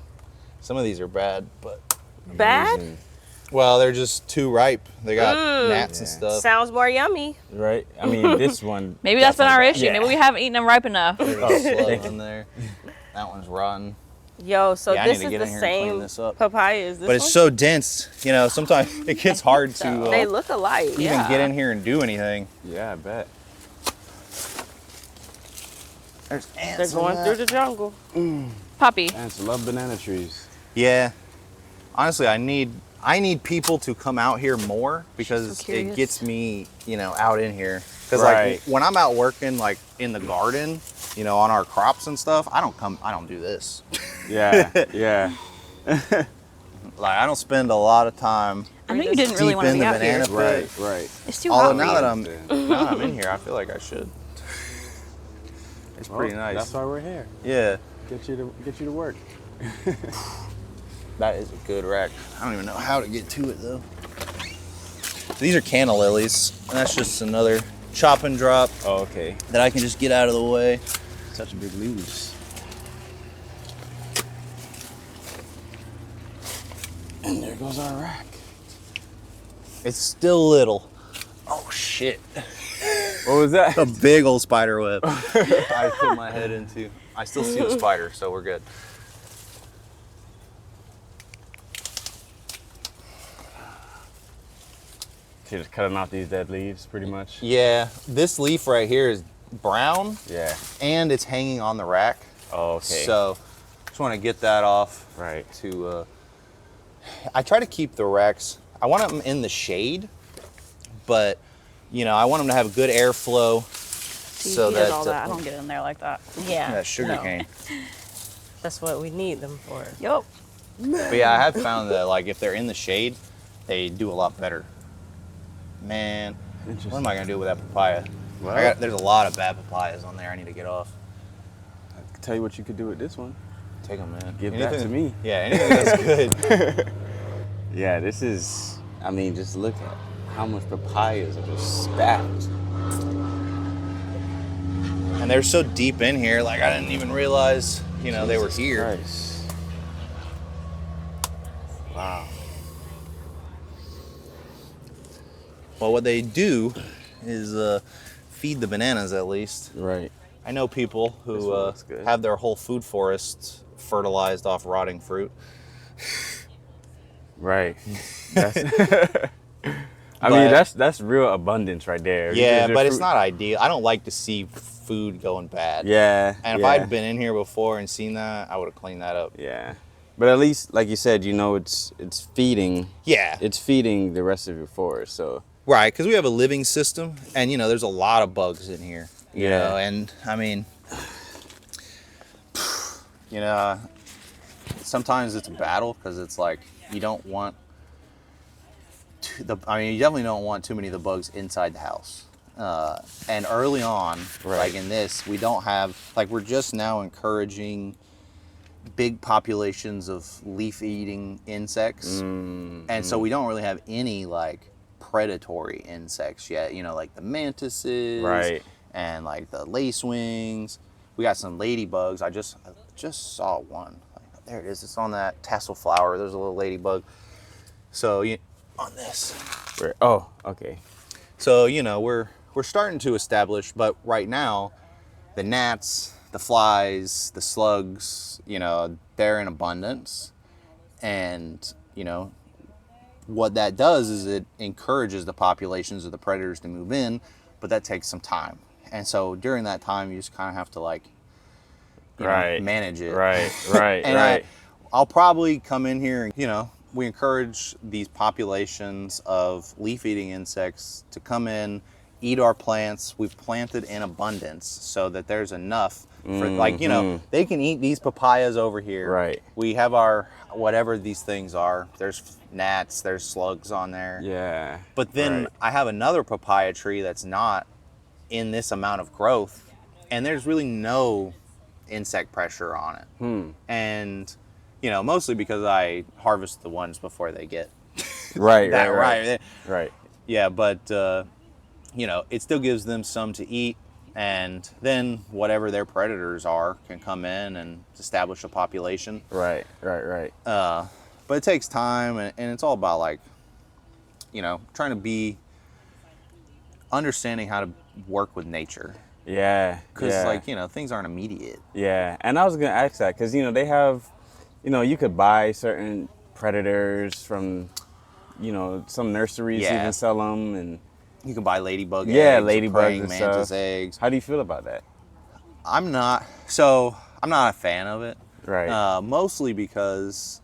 Speaker 2: Some of these are bad, but
Speaker 3: Bad?
Speaker 4: Amazing.
Speaker 2: well, they're just too ripe. They got gnats and
Speaker 4: Yeah.
Speaker 2: stuff.
Speaker 3: Sounds more yummy.
Speaker 4: Right? I mean, this one.
Speaker 1: Maybe that's been our
Speaker 4: definitely-
Speaker 1: issue. Maybe we haven't eaten them ripe enough.
Speaker 2: There's a slow in there. That one's rotten.
Speaker 3: Yo, so
Speaker 2: Yeah, I
Speaker 3: this
Speaker 2: need to
Speaker 3: is
Speaker 2: get
Speaker 3: the
Speaker 2: in here and clean
Speaker 3: same
Speaker 2: this up.
Speaker 3: papayas. This
Speaker 2: But it's
Speaker 3: one?
Speaker 2: so dense, you know, sometimes it gets hard to
Speaker 3: They look alike.
Speaker 2: even
Speaker 3: Yeah.
Speaker 2: get in here and do anything.
Speaker 4: Yeah, I bet.
Speaker 2: There's ants.
Speaker 3: They're going through the jungle.
Speaker 1: Poppy.
Speaker 4: Ants love banana trees.
Speaker 2: Yeah. Honestly, I need people to come out here more because it
Speaker 1: curious.
Speaker 2: gets me, you know, out in here. Because
Speaker 4: Right.
Speaker 2: like when I'm out working like in the garden, you know, on our crops and stuff, I don't do this.
Speaker 4: Yeah, yeah.
Speaker 2: Like I don't spend a lot of time
Speaker 1: I know you didn't really
Speaker 2: deep
Speaker 1: want to
Speaker 2: in
Speaker 1: be
Speaker 2: the
Speaker 1: out here.
Speaker 2: banana
Speaker 4: Right,
Speaker 2: pit.
Speaker 4: right.
Speaker 1: It's too
Speaker 2: Although
Speaker 1: hot.
Speaker 2: now
Speaker 1: for you.
Speaker 2: that I'm in here, I feel like I should. It's pretty
Speaker 4: Well,
Speaker 2: nice.
Speaker 4: That's why we're here.
Speaker 2: Yeah.
Speaker 4: Get you to work.
Speaker 2: That is a good rack. I don't even know how to get to it though. These are canna lilies, and that's just another chop and drop
Speaker 4: Oh, okay.
Speaker 2: that I can just get out of the way.
Speaker 4: Such big leaves. And there goes our rack.
Speaker 2: It's still little. Oh shit.
Speaker 4: What was that?
Speaker 2: A big old spider web. I put my head into. I still see the spider, so we're good.
Speaker 4: So you're just cutting out these dead leaves, pretty much.
Speaker 2: Yeah, this leaf right here is brown.
Speaker 4: Yeah.
Speaker 2: And it's hanging on the rack.
Speaker 4: Oh, okay.
Speaker 2: So just want to get that off.
Speaker 4: Right.
Speaker 2: I try to keep the racks. I want them in the shade, but I want them to have good airflow.
Speaker 1: So that all that. I don't get in there like that.
Speaker 3: Yeah.
Speaker 2: Sugar cane.
Speaker 3: That's what we need them for.
Speaker 1: Yup.
Speaker 2: But yeah, I have found that like if they're in the shade, they do a lot better. Man, what am I gonna do with that papaya?
Speaker 4: Well,
Speaker 2: There's a lot of bad papayas on there. I need to get off.
Speaker 4: I can tell you what you could do with this one.
Speaker 2: Take them, man.
Speaker 4: Give that to me.
Speaker 2: Yeah, anything that's good.
Speaker 4: Yeah, this is. I mean, just look at how much papayas are just stacked.
Speaker 2: And they're so deep in here, like I didn't even realize, they were here.
Speaker 4: Christ. Wow.
Speaker 2: Well, what they do is feed the bananas at least.
Speaker 4: Right.
Speaker 2: I know people
Speaker 4: This
Speaker 2: who
Speaker 4: one looks good.
Speaker 2: have their whole food forests fertilized off rotting fruit.
Speaker 4: Right. That's, I mean, that's real abundance right there.
Speaker 2: Yeah,
Speaker 4: Because
Speaker 2: but
Speaker 4: your
Speaker 2: it's
Speaker 4: fruit-
Speaker 2: not ideal. I don't like to see food going bad.
Speaker 4: Yeah.
Speaker 2: And if
Speaker 4: yeah,
Speaker 2: I'd been in here before and seen that, I would have cleaned that up.
Speaker 4: Yeah. But at least, like you said, it's feeding.
Speaker 2: Yeah.
Speaker 4: It's feeding the rest of your forest. So.
Speaker 2: Right, because we have a living system, and there's a lot of bugs in here.
Speaker 4: Yeah.
Speaker 2: And I mean, sometimes it's a battle because it's like you don't want you definitely don't want too many of the bugs inside the house. And early on,
Speaker 4: Right.
Speaker 2: like in this, we don't have we're just now encouraging big populations of leaf-eating insects, and so we don't really have any predatory insects yet, like the mantises,
Speaker 4: Right.
Speaker 2: and the lacewings. We got some ladybugs. I just saw one. There it is. It's on that tassel flower. There's a little ladybug. So on this.
Speaker 4: Oh, okay.
Speaker 2: So we're starting to establish, but right now, the gnats, the flies, the slugs, they're in abundance, and what that does is it encourages the populations of the predators to move in, but that takes some time. And so during that time, you just kind of have to
Speaker 4: Right.
Speaker 2: manage it.
Speaker 4: Right.
Speaker 2: And
Speaker 4: Right.
Speaker 2: I'll probably come in here and, we encourage these populations of leaf-eating insects to come in, eat our plants. We've planted in abundance so that there's enough for, they can eat these papayas over here.
Speaker 4: Right.
Speaker 2: We have our, whatever these things are. There's gnats, there's slugs on there.
Speaker 4: Yeah.
Speaker 2: But then
Speaker 4: Right.
Speaker 2: I have another papaya tree that's not in this amount of growth, and there's really no insect pressure on it. And, mostly because I harvest the ones before they get
Speaker 4: Right.
Speaker 2: that
Speaker 4: Right. Right.
Speaker 2: Yeah, but, it still gives them some to eat, and then whatever their predators are can come in and establish a population.
Speaker 4: Right.
Speaker 2: But it takes time, and it's all about trying to be understanding how to work with nature,
Speaker 4: Yeah.
Speaker 2: because
Speaker 4: yeah.
Speaker 2: things aren't immediate.
Speaker 4: Yeah, and I was gonna ask that because they have, you could buy certain predators from, some nurseries
Speaker 2: Yeah.
Speaker 4: even sell them, and
Speaker 2: You can buy ladybug
Speaker 4: yeah,
Speaker 2: eggs,
Speaker 4: ladybugs
Speaker 2: praying
Speaker 4: and
Speaker 2: mantis
Speaker 4: stuff.
Speaker 2: eggs.
Speaker 4: How do you feel about that?
Speaker 2: I'm not a fan of it.
Speaker 4: Right.
Speaker 2: Mostly because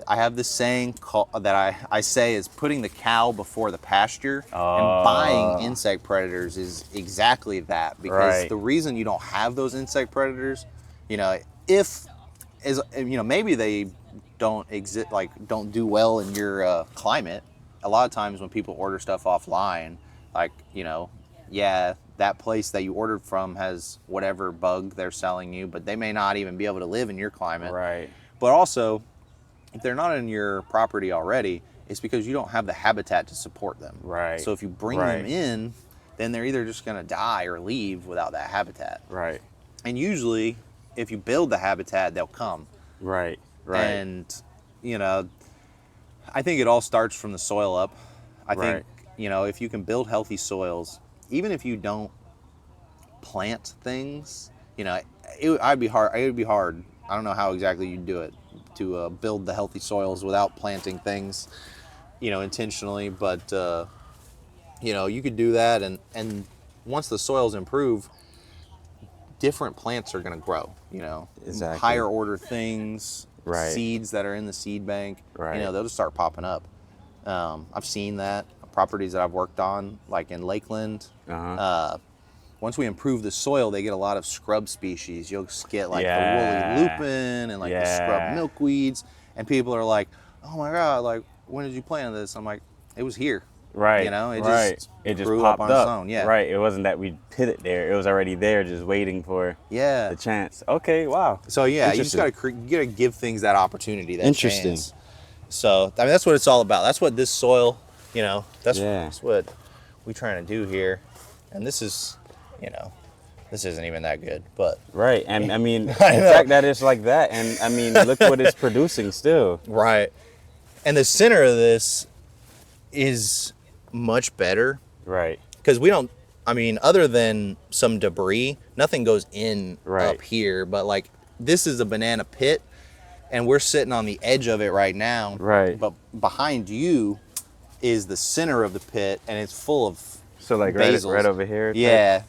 Speaker 2: I have this saying that I say is putting the cow before the pasture, and buying insect predators is exactly that, because
Speaker 4: Right.
Speaker 2: the reason you don't have those insect predators, maybe they don't exist, don't do well in your climate. A lot of times when people order stuff offline, that place that you ordered from has whatever bug they're selling you, but they may not even be able to live in your climate.
Speaker 4: Right.
Speaker 2: But also, if they're not in your property already, it's because you don't have the habitat to support them.
Speaker 4: Right.
Speaker 2: So if you bring them in, then they're either just gonna die or leave without that habitat.
Speaker 4: Right.
Speaker 2: And usually, if you build the habitat, they'll come.
Speaker 4: Right. Right.
Speaker 2: And, I think it all starts from the soil up. I think, you know, if you can build healthy soils, even if you don't plant things, you know, I'd be hard. It would be hard. I don't know how exactly you'd do it to build the healthy soils without planting things, you know, intentionally. But you know, you could do that, and once the soils improve, different plants are going to grow. You know,
Speaker 4: Exactly.
Speaker 2: higher order things,
Speaker 4: Right.
Speaker 2: seeds that are in the seed bank.
Speaker 4: Right.
Speaker 2: You know, they'll just start popping up. I've seen that properties that I've worked on, like in Lakeland. Once we improve the soil, they get a lot of scrub species. You'll get like the woolly lupin and like the scrub milkweeds, and people are like, "Oh my God! Like, when did you plant this?" I'm like, "It was here."
Speaker 4: Right.
Speaker 2: You know, it
Speaker 4: just
Speaker 2: grew
Speaker 4: popped
Speaker 2: up on its own. Yeah.
Speaker 4: Right. It wasn't that we put it there. It was already there, just waiting for
Speaker 2: Yeah.
Speaker 4: the chance. Okay. Wow.
Speaker 2: So yeah, you just
Speaker 4: Interesting.
Speaker 2: gotta give things that opportunity, that
Speaker 4: Interesting.
Speaker 2: chance. So I mean, that's what it's all about. That's what this soil, you know, that's what we're trying to do here. And this is, you know, this isn't even that good, but
Speaker 4: Right. And I mean, the fact that it's like that, and I mean, look what it's producing still.
Speaker 2: right. And the center of this is much better
Speaker 4: Right.
Speaker 2: because we don't. I mean, other than some debris, nothing goes in
Speaker 4: Right.
Speaker 2: up here. But like, this is a banana pit, and we're sitting on the edge of it right now.
Speaker 4: Right.
Speaker 2: But behind you is the center of the pit, and it's full of
Speaker 4: So like
Speaker 2: basils.
Speaker 4: right over here. type?
Speaker 2: Yeah.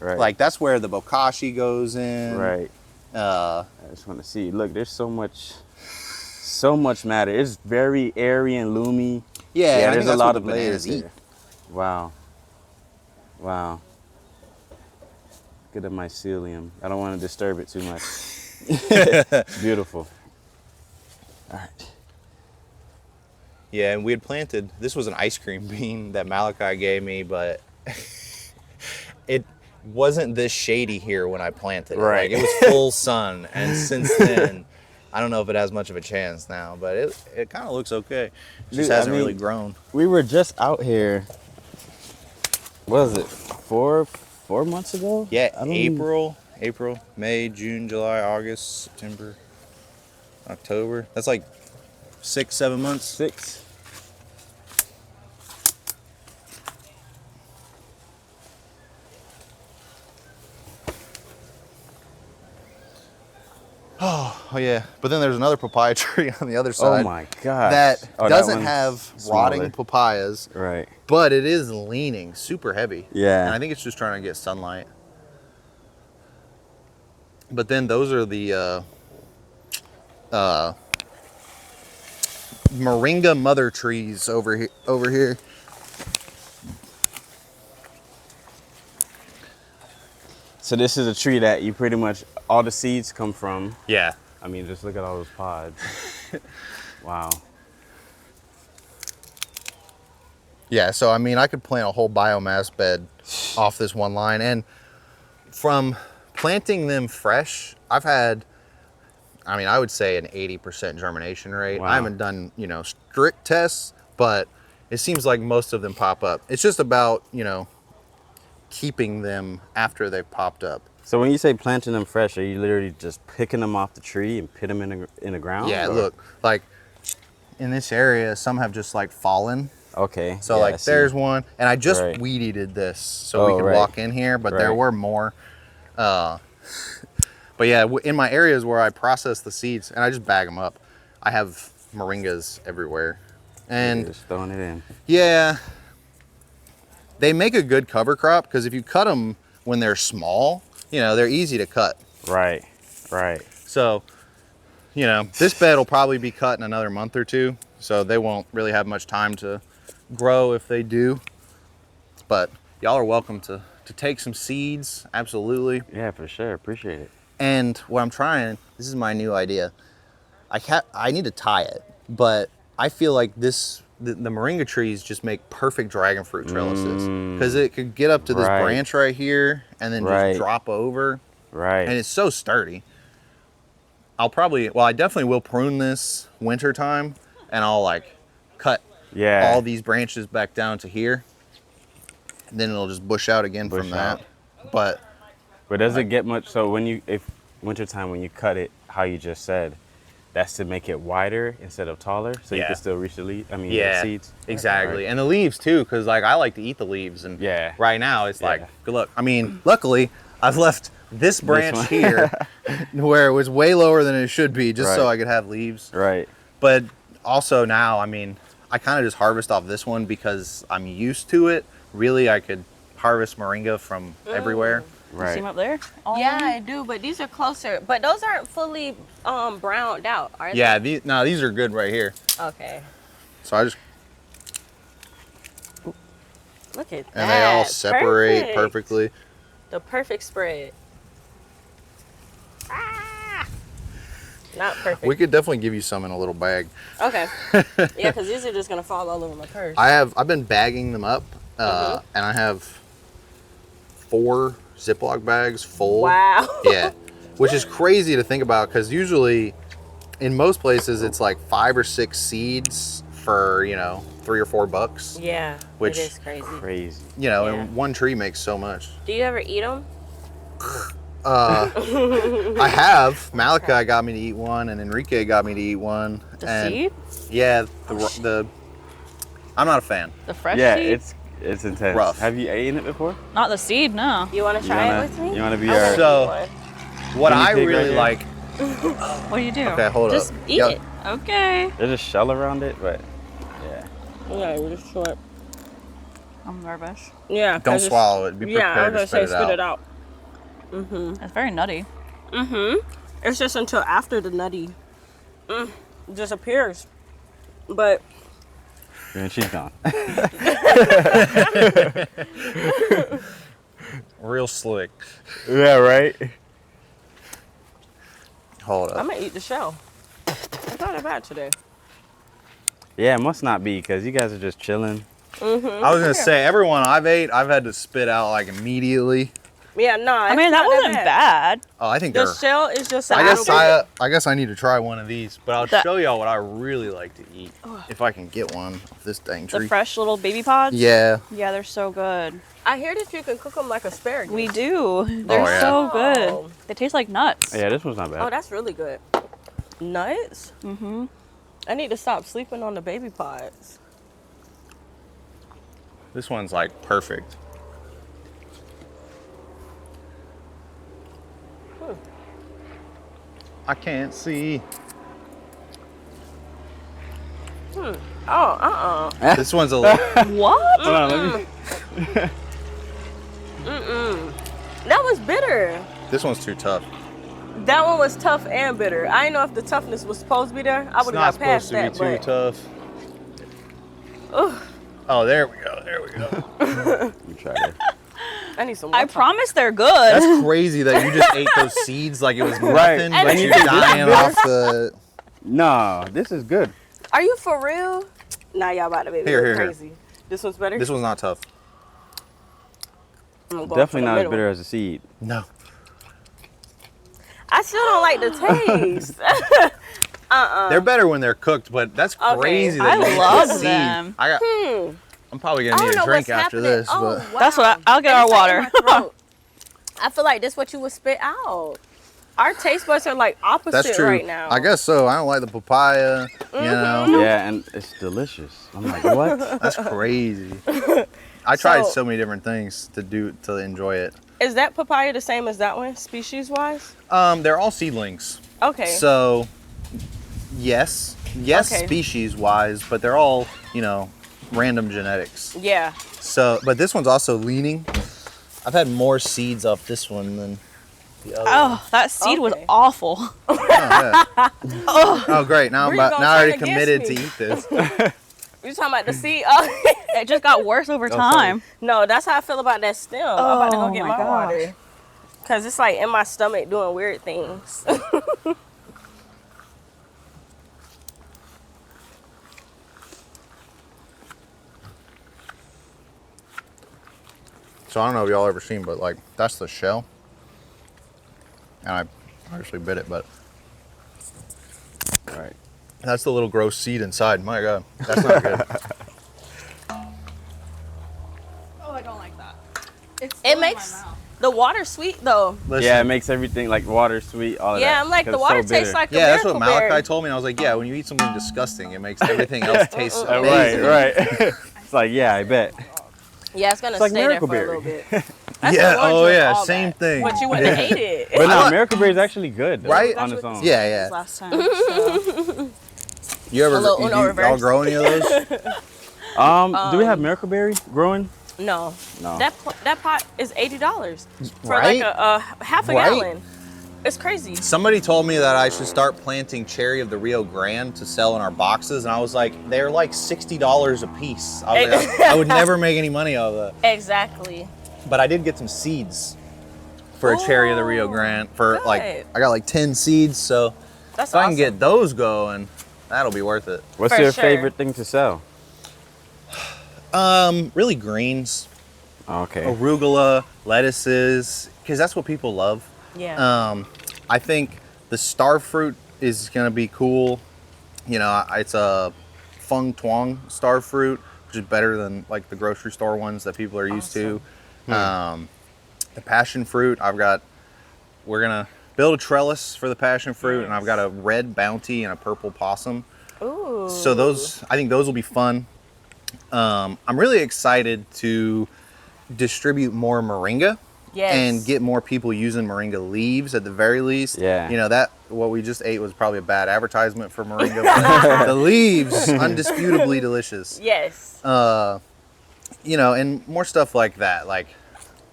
Speaker 4: Right.
Speaker 2: Like that's where the bokashi goes in.
Speaker 4: Right. I just want to see. Look, there's so much matter. It's very airy and loomy.
Speaker 2: Yeah, I think
Speaker 4: there's a
Speaker 2: that's
Speaker 4: lot
Speaker 2: what
Speaker 4: of
Speaker 2: the
Speaker 4: layers
Speaker 2: bananas eat.
Speaker 4: here. Wow. Wow. Look at the mycelium. I don't want to disturb it too much. It's beautiful. All right.
Speaker 2: Yeah, and we had planted. This was an ice cream bean that Malachi gave me, but it wasn't this shady here when I planted it.
Speaker 4: Right.
Speaker 2: Like, it was full sun, and since then, I don't know if it has much of a chance now, but it kind of looks okay. It just
Speaker 4: Dude,
Speaker 2: hasn't
Speaker 4: I mean,
Speaker 2: really grown.
Speaker 4: We were just out here. What was it? Four months ago?
Speaker 2: Yeah,
Speaker 4: I don't even-
Speaker 2: April, May, June, July, August, September, October. That's like 6-7 months.
Speaker 4: 6.
Speaker 2: Oh yeah, but then there's another papaya tree on the other side.
Speaker 4: Oh my gosh.
Speaker 2: That
Speaker 4: Oh, that
Speaker 2: doesn't
Speaker 4: one's
Speaker 2: have
Speaker 4: smaller.
Speaker 2: rotting papayas,
Speaker 4: Right.
Speaker 2: but it is leaning super heavy.
Speaker 4: Yeah.
Speaker 2: And I think it's just trying to get sunlight. But then those are the Moringa mother trees over here.
Speaker 4: So this is a tree that you pretty much, all the seeds come from.
Speaker 2: Yeah.
Speaker 4: I mean, just look at all those pods. Wow.
Speaker 2: Yeah, so I mean, I could plant a whole biomass bed off this one line, and from planting them fresh, I've had, I mean, I would say an 80% germination rate.
Speaker 4: Wow.
Speaker 2: I haven't done, you know, strict tests, but it seems like most of them pop up. It's just about, you know, keeping them after they've popped up.
Speaker 4: So when you say planting them fresh, are you literally just picking them off the tree and put them in the ground?
Speaker 2: Yeah,
Speaker 4: or?
Speaker 2: look, like in this area, some have just like fallen.
Speaker 4: Okay.
Speaker 2: So
Speaker 4: yeah, I
Speaker 2: like
Speaker 4: see.
Speaker 2: there's one, and I just
Speaker 4: Right.
Speaker 2: weed eated this so we
Speaker 4: Oh,
Speaker 2: could
Speaker 4: right.
Speaker 2: walk in here, but there
Speaker 4: Right.
Speaker 2: were more. But yeah, in my areas where I process the seeds and I just bag them up, I have moringas everywhere. And
Speaker 4: Just throwing it in.
Speaker 2: yeah, they make a good cover crop because if you cut them when they're small, you know, they're easy to cut.
Speaker 4: Right. Right.
Speaker 2: So, you know, this bed will probably be cut in another month or two, so they won't really have much time to grow if they do. But y'all are welcome to take some seeds, absolutely.
Speaker 4: Yeah, for sure. Appreciate it.
Speaker 2: And what I'm trying, this is my new idea. I need to tie it, but I feel like the moringa trees just make perfect dragon fruit trellises because it could get up to this
Speaker 4: Right.
Speaker 2: branch right here and then
Speaker 4: Right.
Speaker 2: just drop over.
Speaker 4: Right.
Speaker 2: And it's so sturdy. I definitely will prune this winter time, and I'll like cut
Speaker 4: Yeah.
Speaker 2: all these branches back down to here. And then it'll just bush out again from
Speaker 4: Bush
Speaker 2: that.
Speaker 4: out.
Speaker 2: But
Speaker 4: But does it get much? So if wintertime when you cut it, how you just said, That's to make it wider instead of taller, so you
Speaker 2: Yeah.
Speaker 4: can still reach the leaf. I mean,
Speaker 2: Yeah,
Speaker 4: the seeds.
Speaker 2: exactly.
Speaker 4: Right.
Speaker 2: And the leaves too, because like I like to eat the leaves, and
Speaker 4: Yeah.
Speaker 2: right now it's like,
Speaker 4: Yeah.
Speaker 2: good luck. I mean, luckily I've left this branch
Speaker 4: one.
Speaker 2: here where it was way lower than it should be, just so
Speaker 4: Right.
Speaker 2: I could have leaves.
Speaker 4: Right.
Speaker 2: But also now, I mean, I kind of just harvest off this one because I'm used to it. Really, I could harvest moringa from everywhere.
Speaker 1: You see
Speaker 4: Right.
Speaker 1: them up there? All
Speaker 3: Yeah,
Speaker 1: of them?
Speaker 3: I do, but these are closer. But those aren't fully browned out, are they?
Speaker 2: Yeah, these are good right here.
Speaker 3: Okay.
Speaker 2: So I just,
Speaker 3: Look at that.
Speaker 2: and they all separate
Speaker 3: Perfect.
Speaker 2: perfectly.
Speaker 3: The perfect spread. Ah! Not perfect.
Speaker 2: We could definitely give you some in a little bag.
Speaker 3: Okay. Yeah, because these are just going to fall all over my purse.
Speaker 2: I've been bagging them up, and I have 4 Ziploc bags full.
Speaker 3: Wow.
Speaker 2: Yeah, which is crazy to think about because usually in most places it's like 5 or 6 seeds for, you know, $3 or $4.
Speaker 3: Yeah,
Speaker 2: Which-
Speaker 3: it is crazy.
Speaker 4: Crazy.
Speaker 2: You know,
Speaker 3: Yeah.
Speaker 2: and one tree makes so much.
Speaker 3: Do you ever eat them?
Speaker 2: I have. Malachi got me to eat one, and Enrique got me to eat one.
Speaker 1: The
Speaker 2: and
Speaker 1: seed?
Speaker 2: Yeah, the I'm not a fan.
Speaker 1: The fresh
Speaker 4: Yeah,
Speaker 1: seed?
Speaker 4: it's intense.
Speaker 2: Rough.
Speaker 4: Have you eaten it before?
Speaker 1: Not the seed, no.
Speaker 3: You want to try it with me?
Speaker 4: You want to be
Speaker 3: I
Speaker 4: our?
Speaker 3: wanna
Speaker 2: So-
Speaker 3: eat one.
Speaker 2: What
Speaker 4: Guinea
Speaker 2: I
Speaker 4: pig
Speaker 2: really
Speaker 4: right
Speaker 2: like.
Speaker 1: What do you do?
Speaker 2: Okay, hold
Speaker 1: Just
Speaker 2: up.
Speaker 1: eat
Speaker 2: Yeah.
Speaker 1: it. Okay.
Speaker 4: There's a shell around it, but yeah.
Speaker 3: Yeah, you're just short.
Speaker 1: I'm nervous.
Speaker 3: Yeah.
Speaker 2: Don't
Speaker 3: 'cause it's-
Speaker 2: swallow it. Be prepared
Speaker 3: Yeah, I was
Speaker 2: to
Speaker 3: going to
Speaker 2: spit
Speaker 3: say
Speaker 2: it
Speaker 3: spit
Speaker 2: out.
Speaker 3: it out.
Speaker 1: It's very nutty.
Speaker 3: It's just until after the nutty disappears. But
Speaker 4: And she's gone.
Speaker 2: Real slick.
Speaker 4: Yeah, right.
Speaker 2: Hold
Speaker 3: I'm
Speaker 2: up.
Speaker 3: going to eat the shell. It's not that bad today.
Speaker 4: Yeah, it must not be because you guys are just chilling.
Speaker 2: I was gonna say everyone I've had to spit out like immediately.
Speaker 3: Yeah, no.
Speaker 1: I mean, that wasn't bad.
Speaker 2: Oh, I think
Speaker 3: The
Speaker 2: they're.
Speaker 3: shell is just
Speaker 2: I
Speaker 3: a
Speaker 2: guess
Speaker 3: little bit.
Speaker 2: I guess I need to try one of these, but I'll
Speaker 1: That-
Speaker 2: show y'all what I really like to eat if I can get one of this dang
Speaker 1: The
Speaker 2: tree.
Speaker 1: fresh little baby pods?
Speaker 2: Yeah.
Speaker 1: Yeah, they're so good.
Speaker 3: I hear that you can cook them like asparagus.
Speaker 1: We do. They're
Speaker 2: yeah.
Speaker 1: so
Speaker 3: Oh.
Speaker 1: good. They taste like nuts.
Speaker 4: Yeah, this one's not bad.
Speaker 3: Oh, that's really good. Nuts? Mm-hmm. I need to stop sleeping on the baby pods.
Speaker 2: This one's like perfect. I can't see.
Speaker 3: Oh,
Speaker 2: This one's a little.
Speaker 1: What?
Speaker 4: Hold on, let me.
Speaker 3: That was bitter.
Speaker 2: This one's too tough.
Speaker 3: That one was tough and bitter. I didn't know if the toughness was supposed to be there. I
Speaker 2: It's
Speaker 3: would
Speaker 2: not
Speaker 3: have got past
Speaker 2: supposed to be
Speaker 3: that,
Speaker 2: too
Speaker 3: but
Speaker 2: tough. Oh, there we go. There we go.
Speaker 4: Let me try this.
Speaker 3: I need some
Speaker 1: I
Speaker 3: water.
Speaker 1: promise they're good.
Speaker 2: That's crazy that you just ate those seeds like it was
Speaker 4: Right.
Speaker 2: nothing,
Speaker 3: And
Speaker 2: but
Speaker 3: you
Speaker 2: you're
Speaker 3: think
Speaker 2: dying off the.
Speaker 4: No, this is good.
Speaker 3: Are you for real? Nah, y'all about to make me
Speaker 2: Here,
Speaker 3: look
Speaker 2: here, here.
Speaker 3: crazy. This one's better?
Speaker 2: This one's not tough.
Speaker 3: I'm going for
Speaker 4: Definitely
Speaker 3: the
Speaker 4: not as
Speaker 3: middle.
Speaker 4: bitter as a seed.
Speaker 2: No.
Speaker 3: I still don't like the taste.
Speaker 2: They're better when they're cooked, but that's
Speaker 3: Okay.
Speaker 2: crazy.
Speaker 1: I
Speaker 2: That you ate
Speaker 1: love
Speaker 2: the seed.
Speaker 1: them.
Speaker 2: I'm probably
Speaker 3: I
Speaker 2: gonna
Speaker 3: don't
Speaker 2: need
Speaker 3: know
Speaker 2: a drink
Speaker 3: what's
Speaker 2: after
Speaker 3: happening.
Speaker 2: this,
Speaker 3: Oh,
Speaker 2: but
Speaker 3: wow.
Speaker 1: That's what I'll get
Speaker 3: And
Speaker 1: our
Speaker 3: it's like
Speaker 1: water.
Speaker 3: in my throat. I feel like this what you would spit out. Our taste buds are like opposite
Speaker 2: that's true.
Speaker 3: right now.
Speaker 2: I guess so. I don't like the papaya. You know,
Speaker 4: Yeah, and it's delicious. I'm like, what?
Speaker 2: that's crazy. I tried
Speaker 3: So-
Speaker 2: so many different things to enjoy it.
Speaker 3: Is that papaya the same as that one, species wise?
Speaker 2: They're all seedlings.
Speaker 3: Okay.
Speaker 2: So, yes,
Speaker 3: Okay.
Speaker 2: species wise, but they're all, you know, random genetics.
Speaker 3: Yeah.
Speaker 2: So, but this one's also leaning. I've had more seeds off this one than the other.
Speaker 1: Oh, that seed was
Speaker 3: Okay.
Speaker 1: awful.
Speaker 2: Oh, yeah. Oh, great! Now
Speaker 3: Bree
Speaker 2: now
Speaker 3: gonna
Speaker 2: I already
Speaker 3: turn against
Speaker 2: committed to
Speaker 3: me.
Speaker 2: eat this.
Speaker 3: You talking about the seed? Oh,
Speaker 1: It just got worse over time.
Speaker 3: no, that's how I feel about that stem. I'm about to
Speaker 1: Oh
Speaker 3: go get
Speaker 1: my
Speaker 3: my
Speaker 1: gosh.
Speaker 3: water. Cause it's like in my stomach doing weird things.
Speaker 2: So I don't know if y'all ever seen, but like that's the shell, and I actually bit it, but
Speaker 4: All right.
Speaker 2: that's the little gross seed inside. My God, that's not good.
Speaker 1: Oh, I don't like that.
Speaker 3: It makes The water's sweet though.
Speaker 2: Listen,
Speaker 4: Yeah, it makes everything like water sweet. All of that.
Speaker 3: Yeah, I'm like
Speaker 4: 'cause
Speaker 3: the
Speaker 4: it's
Speaker 3: water
Speaker 4: so
Speaker 3: tastes
Speaker 4: bitter.
Speaker 3: like a
Speaker 2: yeah, that's what
Speaker 3: miracle berry.
Speaker 2: Malachi told me. And I was like, yeah, when you eat something disgusting, it makes everything else taste
Speaker 4: Right,
Speaker 2: amazing.
Speaker 4: right. It's like, yeah, I bet.
Speaker 3: Yeah, it's gonna
Speaker 4: It's like
Speaker 3: stay there
Speaker 4: miracle
Speaker 3: for a
Speaker 4: berry.
Speaker 3: little bit. That's
Speaker 2: Yeah,
Speaker 3: what warns
Speaker 2: oh
Speaker 3: you of
Speaker 2: yeah,
Speaker 3: all
Speaker 2: same
Speaker 3: that.
Speaker 2: thing.
Speaker 3: What you wouldn't have ate it.
Speaker 4: But no, miracle berry is actually good, though,
Speaker 2: Right?
Speaker 4: on its own.
Speaker 2: Yeah, yeah.
Speaker 1: Last time. So.
Speaker 2: You ever
Speaker 3: A little
Speaker 2: you,
Speaker 3: Uno
Speaker 2: y'all
Speaker 3: reverse.
Speaker 2: grow any of those?
Speaker 4: Do we have miracle berry growing?
Speaker 3: No.
Speaker 4: No.
Speaker 3: That pot is $80 for
Speaker 2: Right?
Speaker 3: like a half a
Speaker 2: Right?
Speaker 3: gallon. It's crazy.
Speaker 2: Somebody told me that I should start planting cherry of the Rio Grande to sell in our boxes, and I was like, they're like $60 a piece. I was like, I would never make any money off of that.
Speaker 3: Exactly.
Speaker 2: But I did get some seeds for a cherry of the Rio Grande. For like,
Speaker 3: good.
Speaker 2: I got like 10 seeds, so
Speaker 3: That's
Speaker 2: if I can
Speaker 3: awesome.
Speaker 2: get those going, that'll be worth it.
Speaker 4: What's
Speaker 3: For
Speaker 4: your
Speaker 3: sure.
Speaker 4: favorite thing to sell?
Speaker 2: Really greens,
Speaker 4: Okay.
Speaker 2: arugula, lettuces, because that's what people love.
Speaker 3: Yeah.
Speaker 2: I think the star fruit is gonna be cool. You know, it's a fung tuong star fruit, which is better than like the grocery store ones that people are used to. The passion fruit, we're gonna build a trellis for the passion fruit, and I've got a red bounty and a purple possum.
Speaker 3: Ooh.
Speaker 2: So I think those will be fun. I'm really excited to distribute more moringa.
Speaker 3: Yes.
Speaker 2: And get more people using moringa leaves at the very least.
Speaker 4: Yeah.
Speaker 2: You know, that what we just ate was probably a bad advertisement for moringa, but the leaves, undisputably delicious.
Speaker 3: Yes.
Speaker 2: You know, and more stuff like that. Like,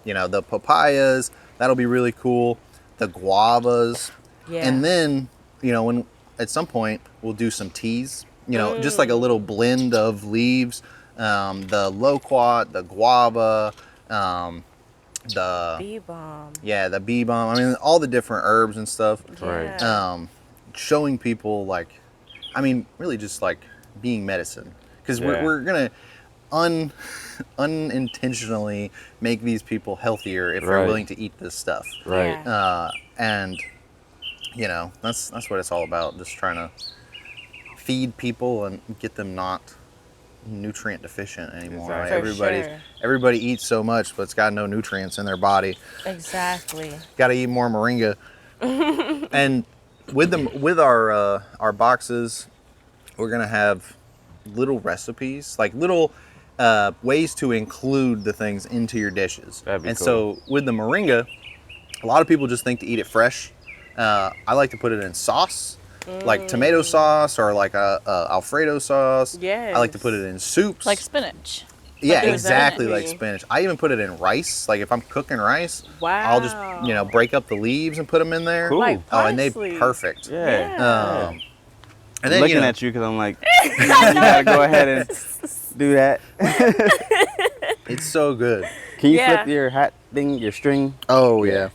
Speaker 2: you know, the papayas, that'll be really cool. The guavas.
Speaker 3: Yeah.
Speaker 2: And then, you know, when at some point we'll do some teas, you know, just like a little blend of leaves. The loquat, the guava, the
Speaker 3: bee balm.
Speaker 2: yeah, the bee balm. I mean, all the different herbs and stuff.
Speaker 4: Right.
Speaker 3: Yeah.
Speaker 2: Showing people like, I mean, really just like being medicine, because
Speaker 4: Yeah.
Speaker 2: we're gonna unintentionally make these people healthier if they're
Speaker 4: Right.
Speaker 2: willing to eat this stuff.
Speaker 4: Right.
Speaker 3: Yeah.
Speaker 2: And you know, that's what it's all about. Just trying to feed people and get them not nutrient deficient anymore.
Speaker 4: Exactly.
Speaker 2: Right?
Speaker 3: For sure.
Speaker 2: Everybody eats so much, but it's got no nutrients in their body.
Speaker 3: Exactly.
Speaker 2: Got to eat more moringa. And with our boxes, we're gonna have little recipes, like little ways to include the things into your dishes.
Speaker 4: That'd be
Speaker 2: and
Speaker 4: cool.
Speaker 2: so with the moringa, a lot of people just think to eat it fresh. I like to put it in sauce, like tomato sauce or like a Alfredo sauce. I like to put it in soups.
Speaker 1: Like spinach.
Speaker 2: Yeah,
Speaker 3: Like
Speaker 2: exactly
Speaker 3: spinach.
Speaker 2: like spinach. I even put it in rice. Like if I'm cooking rice,
Speaker 3: Wow.
Speaker 2: I'll just break up the leaves and put them in there.
Speaker 4: Cool.
Speaker 3: Like
Speaker 2: Oh, and they
Speaker 3: parsley.
Speaker 2: perfect.
Speaker 4: Yeah.
Speaker 2: And
Speaker 4: I'm
Speaker 2: then
Speaker 4: looking at you because I'm like, you gotta go ahead and do that.
Speaker 2: it's so good.
Speaker 4: Can you
Speaker 3: Yeah.
Speaker 4: flip your hat thing, your string?
Speaker 2: Oh yeah.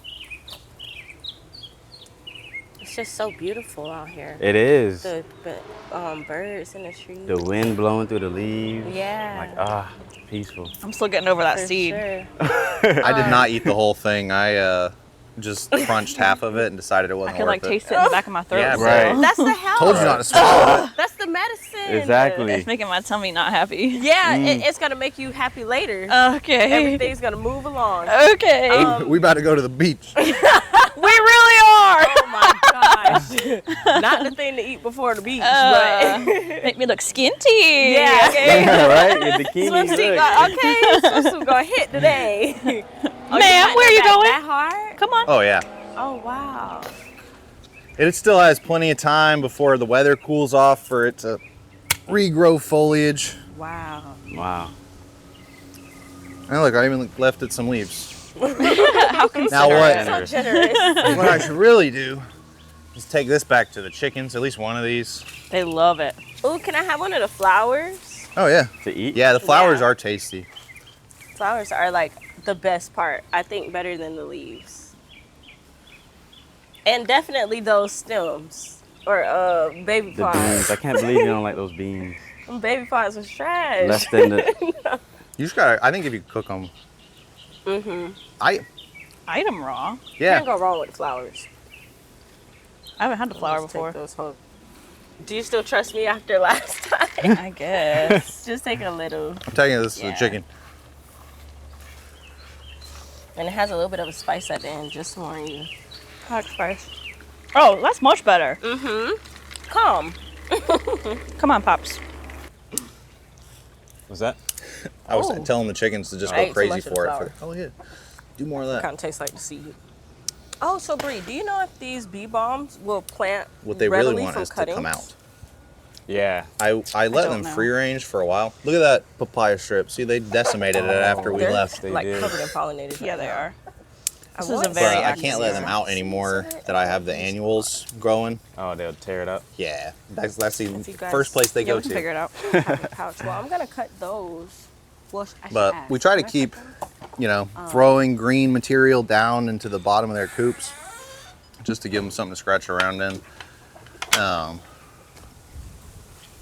Speaker 3: It's just so beautiful out here.
Speaker 4: It is.
Speaker 3: The birds in the trees.
Speaker 4: The wind blowing through the leaves.
Speaker 3: Yeah.
Speaker 4: Like, peaceful.
Speaker 1: I'm still getting over that
Speaker 3: For
Speaker 1: seed.
Speaker 3: sure.
Speaker 2: I did not eat the whole thing. I just crunched half of it and decided it
Speaker 1: I
Speaker 2: wasn't
Speaker 1: could
Speaker 2: worth
Speaker 1: like
Speaker 2: it.
Speaker 1: taste it in the back of my throat.
Speaker 2: Yeah,
Speaker 1: so.
Speaker 4: right.
Speaker 3: That's the health.
Speaker 2: Told you not to swallow it.
Speaker 3: That's the medicine.
Speaker 4: Exactly.
Speaker 1: It's making my tummy not happy.
Speaker 3: Yeah, it's gonna make you happy later.
Speaker 1: Okay.
Speaker 3: Everything's gonna move along.
Speaker 1: Okay.
Speaker 2: We about to go to the beach.
Speaker 1: we really are.
Speaker 3: Oh my gosh. Not the thing to eat before the beach, but
Speaker 1: Make me look skinty.
Speaker 3: yeah. Okay.
Speaker 4: Right? Your bikini.
Speaker 3: Swimsuit,
Speaker 4: look.
Speaker 3: okay. Swimsuit gonna hit today. Oh,
Speaker 1: Ma'am, where are you going?
Speaker 3: That hard?
Speaker 1: Come on.
Speaker 2: Oh yeah.
Speaker 3: Oh wow.
Speaker 2: It still has plenty of time before the weather cools off for it to regrow foliage.
Speaker 3: Wow.
Speaker 4: Wow.
Speaker 2: And look, I even left it some leaves.
Speaker 1: How
Speaker 2: Now
Speaker 1: considerate.
Speaker 2: what?
Speaker 3: So generous.
Speaker 2: What I should really do is take this back to the chickens, at least one of these.
Speaker 1: They love it.
Speaker 3: Ooh, can I have one of the flowers?
Speaker 2: Oh yeah.
Speaker 4: To eat?
Speaker 2: Yeah, the flowers
Speaker 3: Yeah.
Speaker 2: are tasty.
Speaker 3: Flowers are like the best part. I think better than the leaves. And definitely those stems or baby
Speaker 4: The
Speaker 3: pods.
Speaker 4: beans. I can't believe you don't like those beans.
Speaker 3: Them baby pods was trash.
Speaker 4: Less than the.
Speaker 2: You just gotta, I think if you cook them.
Speaker 3: Mhm.
Speaker 2: I,
Speaker 1: I eat them raw.
Speaker 2: yeah.
Speaker 3: Can't go wrong with flowers.
Speaker 1: I haven't had the flower
Speaker 3: Just take
Speaker 1: before.
Speaker 3: those home. Do you still trust me after last time?
Speaker 1: I guess.
Speaker 3: Just take a little.
Speaker 2: I'm taking this to the
Speaker 3: Yeah.
Speaker 2: chicken.
Speaker 3: And it has a little bit of a spice at the end, just to warn you.
Speaker 1: Hot spice. Oh, that's much better.
Speaker 3: Come.
Speaker 1: Come on, Pops.
Speaker 4: What's that?
Speaker 2: I was telling the chickens to just
Speaker 3: I
Speaker 2: go
Speaker 3: ate too
Speaker 2: crazy
Speaker 3: much of the
Speaker 2: for it.
Speaker 3: flour.
Speaker 2: Oh yeah, do more of that.
Speaker 3: Kind of tastes like the seed. Oh, so Bree, do you know if these bee balms will plant
Speaker 2: What they
Speaker 3: readily
Speaker 2: really want
Speaker 3: from
Speaker 2: is to
Speaker 3: cuttings?
Speaker 2: come out.
Speaker 4: Yeah.
Speaker 2: I let
Speaker 1: don't
Speaker 2: them
Speaker 1: know.
Speaker 2: free range for a while. Look at that papaya strip. See, they decimated it after we
Speaker 3: They're
Speaker 2: left.
Speaker 4: They
Speaker 3: like
Speaker 4: did.
Speaker 3: covered in pollinators.
Speaker 1: Yeah,
Speaker 3: right
Speaker 1: they
Speaker 3: now.
Speaker 1: are.
Speaker 3: I
Speaker 1: This is a
Speaker 3: want
Speaker 1: very
Speaker 2: But I
Speaker 1: active
Speaker 2: can't let them
Speaker 1: season.
Speaker 2: out anymore that I have the annuals growing.
Speaker 4: Oh, they'll tear it up.
Speaker 2: Yeah, that's the
Speaker 3: If you guys-
Speaker 2: first place they
Speaker 1: Yeah,
Speaker 2: go
Speaker 1: we can
Speaker 2: to.
Speaker 1: figure it out.
Speaker 3: have a pouch. Well, I'm gonna cut those. Well, I should
Speaker 2: But
Speaker 3: ask.
Speaker 2: we try to
Speaker 3: Should I
Speaker 2: keep,
Speaker 3: cut them?
Speaker 2: throwing green material down into the bottom of their coops, just to give them something to scratch around in.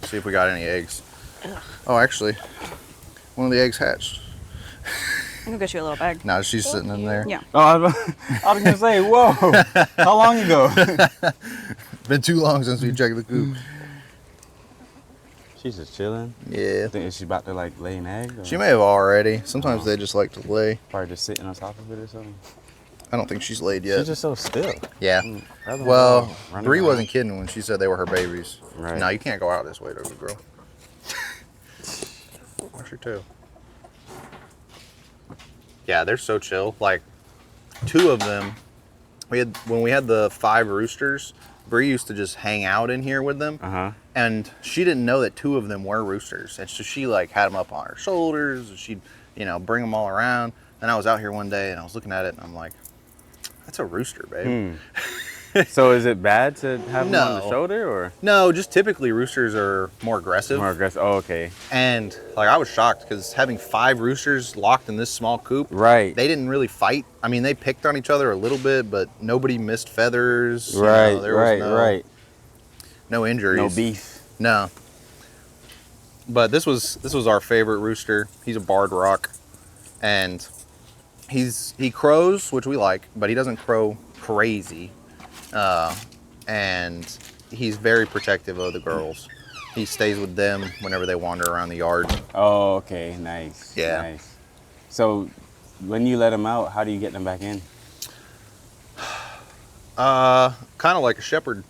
Speaker 2: See if we got any eggs. Oh, actually, one of the eggs hatched.
Speaker 1: I'm gonna get you a little bag.
Speaker 2: Now she's sitting in there.
Speaker 1: Yeah.
Speaker 4: Oh, I was gonna say, whoa. How long ago?
Speaker 2: Been too long since we checked the coop.
Speaker 4: She's just chilling.
Speaker 2: Yeah.
Speaker 4: I think is she about to like lay an egg? Or
Speaker 2: She may have already. Sometimes they just like to lay.
Speaker 4: probably just sitting on top of it or something.
Speaker 2: I don't think she's laid yet.
Speaker 4: She's just so still.
Speaker 2: Yeah.
Speaker 4: Rather than
Speaker 2: Well,
Speaker 4: running
Speaker 2: Bree
Speaker 4: around.
Speaker 2: wasn't kidding when she said they were her babies.
Speaker 4: Right.
Speaker 2: No, you can't go out this way, though, girl. Watch your toe. Yeah, they're so chill. Like, two of them, when we had the 5 roosters, Bree used to just hang out in here with them.
Speaker 4: Uh-huh.
Speaker 2: And she didn't know that 2 of them were roosters. And so she like had them up on her shoulders. And she'd, bring them all around. And I was out here one day and I was looking at it and I'm like, that's a rooster, babe.
Speaker 4: So is it bad to have them on the
Speaker 2: No.
Speaker 4: shoulder or
Speaker 2: No, just typically roosters are more aggressive.
Speaker 4: more aggressive? Oh, okay.
Speaker 2: And like I was shocked because having 5 roosters locked in this small coop,
Speaker 4: Right.
Speaker 2: they didn't really fight. I mean, they picked on each other a little bit, but nobody missed feathers.
Speaker 4: Right,
Speaker 2: there was
Speaker 4: right.
Speaker 2: no injuries.
Speaker 4: No beef.
Speaker 2: No. But this was our favorite rooster. He's a barred rock, and he crows, which we like, but he doesn't crow crazy. And he's very protective of the girls. He stays with them whenever they wander around the yard.
Speaker 4: Oh, okay. Nice.
Speaker 2: Yeah.
Speaker 4: Nice. So when you let them out, how do you get them back in?
Speaker 2: Kind of like a shepherd.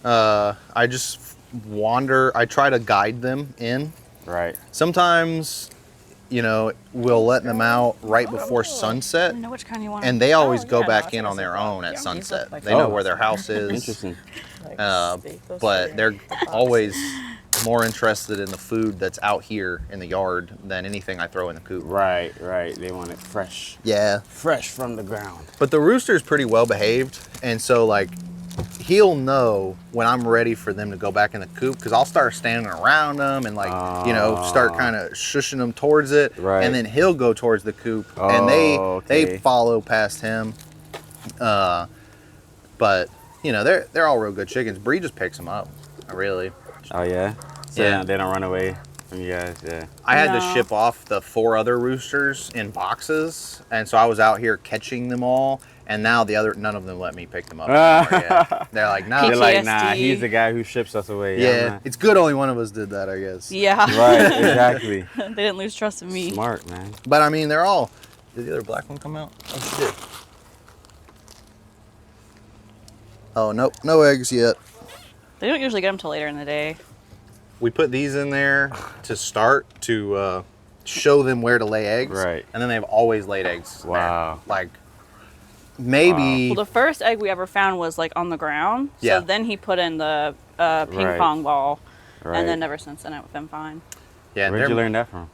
Speaker 2: I just wander. I try to guide them in.
Speaker 4: Right.
Speaker 2: Sometimes, we'll let them out right before
Speaker 1: I
Speaker 2: sunset.
Speaker 1: know which kind you want.
Speaker 2: And they always
Speaker 3: Oh,
Speaker 2: go
Speaker 3: yeah, no,
Speaker 2: back
Speaker 3: I
Speaker 2: in
Speaker 3: think
Speaker 2: on
Speaker 3: it's
Speaker 2: their
Speaker 3: like
Speaker 2: own
Speaker 3: that.
Speaker 2: at
Speaker 3: Yeah,
Speaker 2: sunset.
Speaker 3: these look like
Speaker 2: They know
Speaker 4: that.
Speaker 2: where their house is.
Speaker 4: Interesting.
Speaker 3: Like steak, those
Speaker 2: But
Speaker 3: are
Speaker 2: they're
Speaker 3: the boxes.
Speaker 2: always more interested in the food that's out here in the yard than anything I throw in the coop.
Speaker 4: Right. They want it fresh.
Speaker 2: Yeah.
Speaker 4: Fresh from the ground.
Speaker 2: But the rooster's pretty well behaved. And so, like, he'll know when I'm ready for them to go back in the coop because I'll start standing around them and, like, start kind of shushing them towards it.
Speaker 4: Right.
Speaker 2: And then he'll go towards the coop. And they
Speaker 4: okay.
Speaker 2: follow past him. But, they're all real good chickens. Bree just picks them up, really.
Speaker 4: Oh yeah. So
Speaker 2: Yeah.
Speaker 4: they don't run away from you guys. Yeah.
Speaker 2: I had to
Speaker 1: No.
Speaker 2: ship off the 4 other roosters in boxes, and so I was out here catching them all. And now none of them let me pick them up anymore. Yeah. They're like, no.
Speaker 4: They're like, nah,
Speaker 1: PTSD.
Speaker 4: he's the guy who ships us away.
Speaker 2: Yeah, it's good only one of us did that, I guess.
Speaker 1: Yeah.
Speaker 4: Right. Exactly.
Speaker 1: They didn't lose trust in me.
Speaker 4: Smart, man.
Speaker 2: But I mean, they're all. Did the other black one come out? Oh, she did. Oh, nope, no eggs yet.
Speaker 1: They don't usually get them till later in the day.
Speaker 2: We put these in there to start to show them where to lay eggs.
Speaker 4: Right.
Speaker 2: And then they've always laid eggs. there.
Speaker 4: Wow.
Speaker 2: Like, maybe.
Speaker 1: Well, the first egg we ever found was like on the ground.
Speaker 2: Yeah.
Speaker 1: So then he put in the ping
Speaker 4: Right.
Speaker 1: pong ball,
Speaker 4: Right.
Speaker 1: and then ever since then it's been fine.
Speaker 2: Yeah,
Speaker 4: Where'd
Speaker 2: they're
Speaker 4: you learn that from?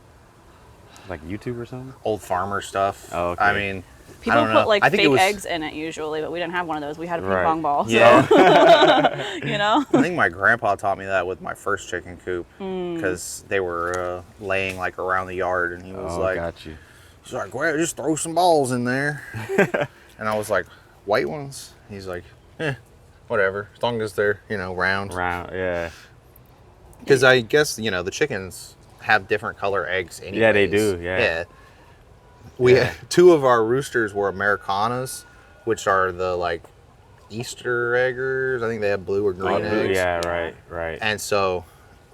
Speaker 4: Like YouTube or something?
Speaker 2: old farmer stuff.
Speaker 4: Oh, okay.
Speaker 2: I mean,
Speaker 1: People
Speaker 2: don't know.
Speaker 1: put like
Speaker 2: I think it
Speaker 1: fake
Speaker 2: was-
Speaker 1: eggs in it usually, but we didn't have one of those. We had a ping
Speaker 4: Right.
Speaker 1: pong ball. So,
Speaker 2: Yeah.
Speaker 1: you know.
Speaker 2: I think my grandpa taught me that with my first chicken coop because they were laying like around the yard, and he was
Speaker 4: Oh,
Speaker 2: like,
Speaker 4: got you.
Speaker 2: he's like, well, just throw some balls in there. And I was like, white ones? He's like, whatever, as long as they're, round.
Speaker 4: Round, yeah.
Speaker 2: Because I guess, the chickens have different color eggs anyways.
Speaker 4: Yeah, they do, yeah.
Speaker 2: Yeah. 2 of our roosters were Americanas, which are the, like, Easter eggers. I think they have blue or green eggs.
Speaker 4: Yeah, right.
Speaker 2: And so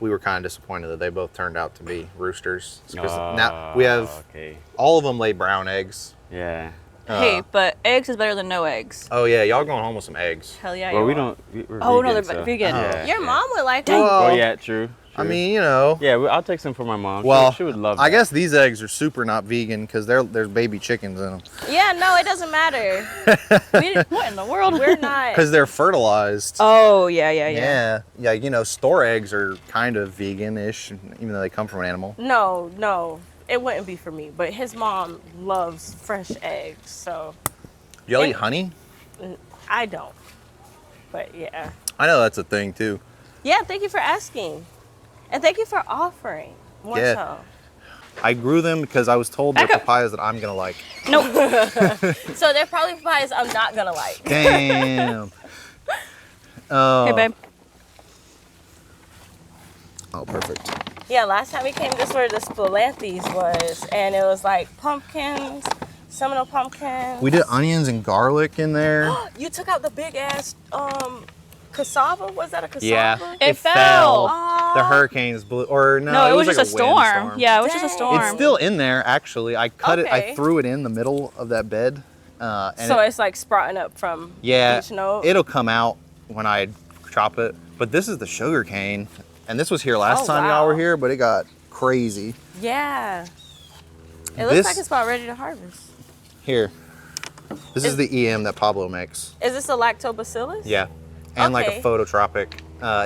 Speaker 2: we were kind of disappointed that they both turned out to be roosters. Because now we have,
Speaker 4: Okay.
Speaker 2: all of them lay brown eggs.
Speaker 4: Yeah.
Speaker 1: Hey, but eggs is better than no eggs.
Speaker 2: Oh yeah, y'all going home with some eggs.
Speaker 1: Hell yeah.
Speaker 4: Well,
Speaker 1: you
Speaker 4: we
Speaker 1: are.
Speaker 4: don't. We're
Speaker 1: Oh
Speaker 4: vegan,
Speaker 1: no, they're
Speaker 4: so.
Speaker 1: vegan.
Speaker 4: Yeah,
Speaker 3: Your
Speaker 4: yeah.
Speaker 3: mom would like
Speaker 1: Dang.
Speaker 3: them.
Speaker 4: Oh yeah, true.
Speaker 2: I mean, you know.
Speaker 4: Yeah, I'll take some for my mom.
Speaker 2: Well,
Speaker 4: she would love.
Speaker 2: I
Speaker 4: that.
Speaker 2: guess these eggs are super not vegan because there's baby chickens in them.
Speaker 3: Yeah, no, it doesn't matter.
Speaker 1: What in the world?
Speaker 3: We're not.
Speaker 2: Because they're fertilized.
Speaker 1: Oh yeah.
Speaker 2: Yeah, you know, store eggs are kind of vegan-ish, even though they come from an animal.
Speaker 3: No, it wouldn't be for me. But his mom loves fresh eggs, so
Speaker 2: Do y'all
Speaker 3: And-
Speaker 2: eat honey?
Speaker 3: I don't. But yeah.
Speaker 2: I know that's a thing too.
Speaker 3: Yeah, thank you for asking. And thank you for offering. More
Speaker 2: Yeah.
Speaker 3: so.
Speaker 2: I grew them because I was told they're
Speaker 1: Back up.
Speaker 2: papayas that I'm gonna like.
Speaker 1: Nope.
Speaker 3: So they're probably papayas I'm not gonna like.
Speaker 2: Damn. Oh.
Speaker 1: Hey babe.
Speaker 2: Oh, perfect.
Speaker 3: Yeah, last time we came, this is where the Spilanthes was, and it was like pumpkins, Seminole pumpkins.
Speaker 2: We did onions and garlic in there.
Speaker 3: You took out the big ass cassava. Was that a cassava?
Speaker 2: Yeah,
Speaker 1: It fell.
Speaker 3: Aw.
Speaker 2: The hurricanes blew, or no,
Speaker 1: No, it was
Speaker 2: like
Speaker 1: just a
Speaker 2: wind
Speaker 1: storm. Yeah, it was just a
Speaker 3: Dang.
Speaker 1: storm.
Speaker 2: It's still in there actually. I cut it. I
Speaker 3: Okay.
Speaker 2: threw it in the middle of that bed. And
Speaker 3: So it's like sprouting up from
Speaker 2: yeah,
Speaker 3: each node.
Speaker 2: it'll come out when I chop it. But this is the sugar cane, and this was here last
Speaker 3: Oh,
Speaker 2: time y'all were
Speaker 3: wow.
Speaker 2: here, but it got crazy.
Speaker 3: Yeah. It looks
Speaker 2: This-
Speaker 3: like it's about ready to harvest.
Speaker 2: Here, this is the EM that Pablo makes.
Speaker 3: Is this a lactobacillus?
Speaker 2: Yeah, and like
Speaker 3: Okay.
Speaker 2: a phototropic.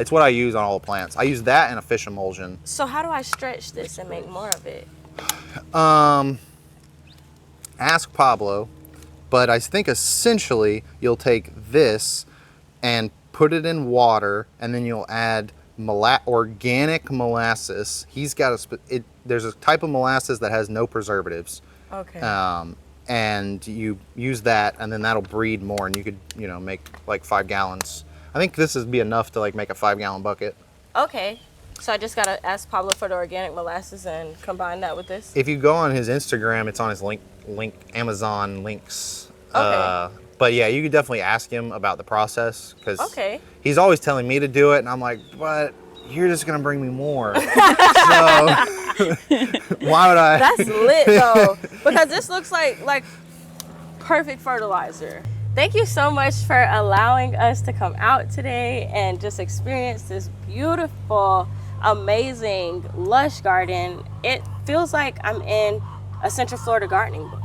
Speaker 2: It's what I use on all the plants. I use that and a fish emulsion.
Speaker 3: So how do I stretch this and make more of it?
Speaker 2: Ask Pablo, but I think essentially you'll take this and put it in water, and then you'll add organic molasses. He's got there's a type of molasses that has no preservatives.
Speaker 3: Okay.
Speaker 2: And you use that, and then that'll breed more, and you could, you know, make like 5 gallons. I think this would be enough to like make a 5-gallon bucket.
Speaker 3: Okay. So I just gotta ask Pablo for the organic molasses and combine that with this.
Speaker 2: If you go on his Instagram, it's on his link Amazon links.
Speaker 3: Okay.
Speaker 2: But yeah, you could definitely ask him about the process because
Speaker 3: Okay.
Speaker 2: he's always telling me to do it, and I'm like, but you're just gonna bring me more. So why would I?
Speaker 3: That's lit though, because this looks like perfect fertilizer. Thank you so much for allowing us to come out today and just experience this beautiful, amazing, lush garden. It feels like I'm in a Central Florida gardening book.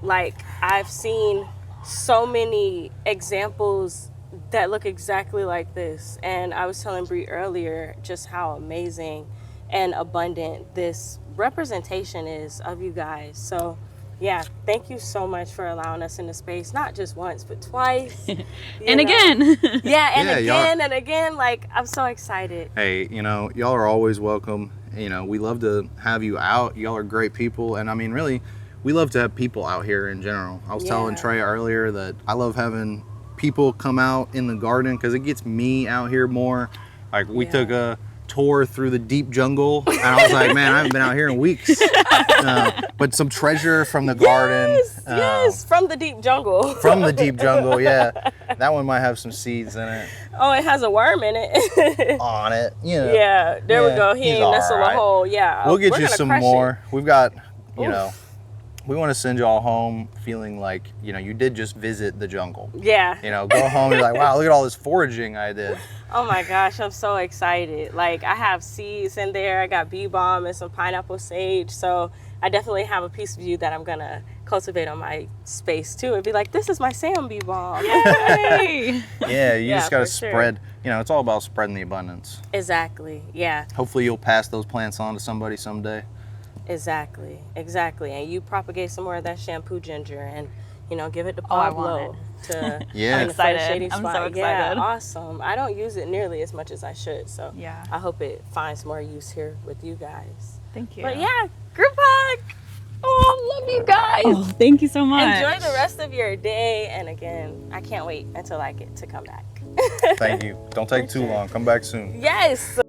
Speaker 3: Like, I've seen so many examples that look exactly like this. And I was telling Bree earlier just how amazing and abundant this representation is of you guys. So yeah, thank you so much for allowing us in the space, not just once, but twice.
Speaker 1: And
Speaker 3: You know?
Speaker 1: again.
Speaker 3: Yeah, and
Speaker 2: Yeah, y'all-
Speaker 3: again and again. Like, I'm so excited.
Speaker 2: Hey, you know, y'all are always welcome. You know, we love to have you out. Y'all are great people, and I mean, really, we love to have people out here in general. I was telling
Speaker 3: Yeah.
Speaker 2: Trey earlier that I love having people come out in the garden because it gets me out here more. Like, we
Speaker 3: Yeah.
Speaker 2: took a tour through the deep jungle, and I was like, man, I haven't been out here in weeks. But some treasure from the garden.
Speaker 3: Yes, from the deep jungle.
Speaker 2: From the deep jungle, yeah. That one might have some seeds in it,
Speaker 3: Oh, it has a worm in it.
Speaker 2: on it. You know.
Speaker 3: Yeah, there we
Speaker 2: Yeah,
Speaker 3: go. He
Speaker 2: he's
Speaker 3: ain't nestled
Speaker 2: alright.
Speaker 3: a hole. Yeah.
Speaker 2: We'll get
Speaker 3: We're
Speaker 2: you
Speaker 3: gonna
Speaker 2: some
Speaker 3: crush it.
Speaker 2: more. We've got, you
Speaker 3: Oof.
Speaker 2: know, we want to send you all home feeling like, you know, you did just visit the jungle.
Speaker 3: Yeah.
Speaker 2: You know, go home, you're like, wow, look at all this foraging I did.
Speaker 3: Oh my gosh, I'm so excited. Like, I have seeds in there. I got bee balm and some pineapple sage. So I definitely have a piece of you that I'm going to cultivate on my space too. It'd be like, this is my Sam bee balm.
Speaker 1: Yay.
Speaker 2: Yeah, you
Speaker 3: Yeah,
Speaker 2: just got to
Speaker 3: for sure.
Speaker 2: spread, you know, it's all about spreading the abundance.
Speaker 3: Exactly. Yeah,
Speaker 2: Hopefully you'll pass those plants on to somebody someday.
Speaker 3: exactly. Exactly. And you propagate some more of that shampoo ginger and, you know, give it to
Speaker 1: Oh, I
Speaker 3: Pablo
Speaker 1: want
Speaker 3: to
Speaker 2: Yeah.
Speaker 3: in the fresh
Speaker 1: Excited.
Speaker 3: shady
Speaker 1: I'm so
Speaker 3: spot. Yeah,
Speaker 1: excited.
Speaker 3: awesome. I don't use it nearly as much as I should. So
Speaker 1: Yeah.
Speaker 3: I hope it finds more use here with you guys.
Speaker 1: Thank you.
Speaker 3: But yeah, group hug. Oh, I love you guys.
Speaker 1: Oh, thank you so much.
Speaker 3: Enjoy the rest of your day. And again, I can't wait until I get to come back.
Speaker 2: Thank you. Don't take too long. Come back soon.
Speaker 3: Yes.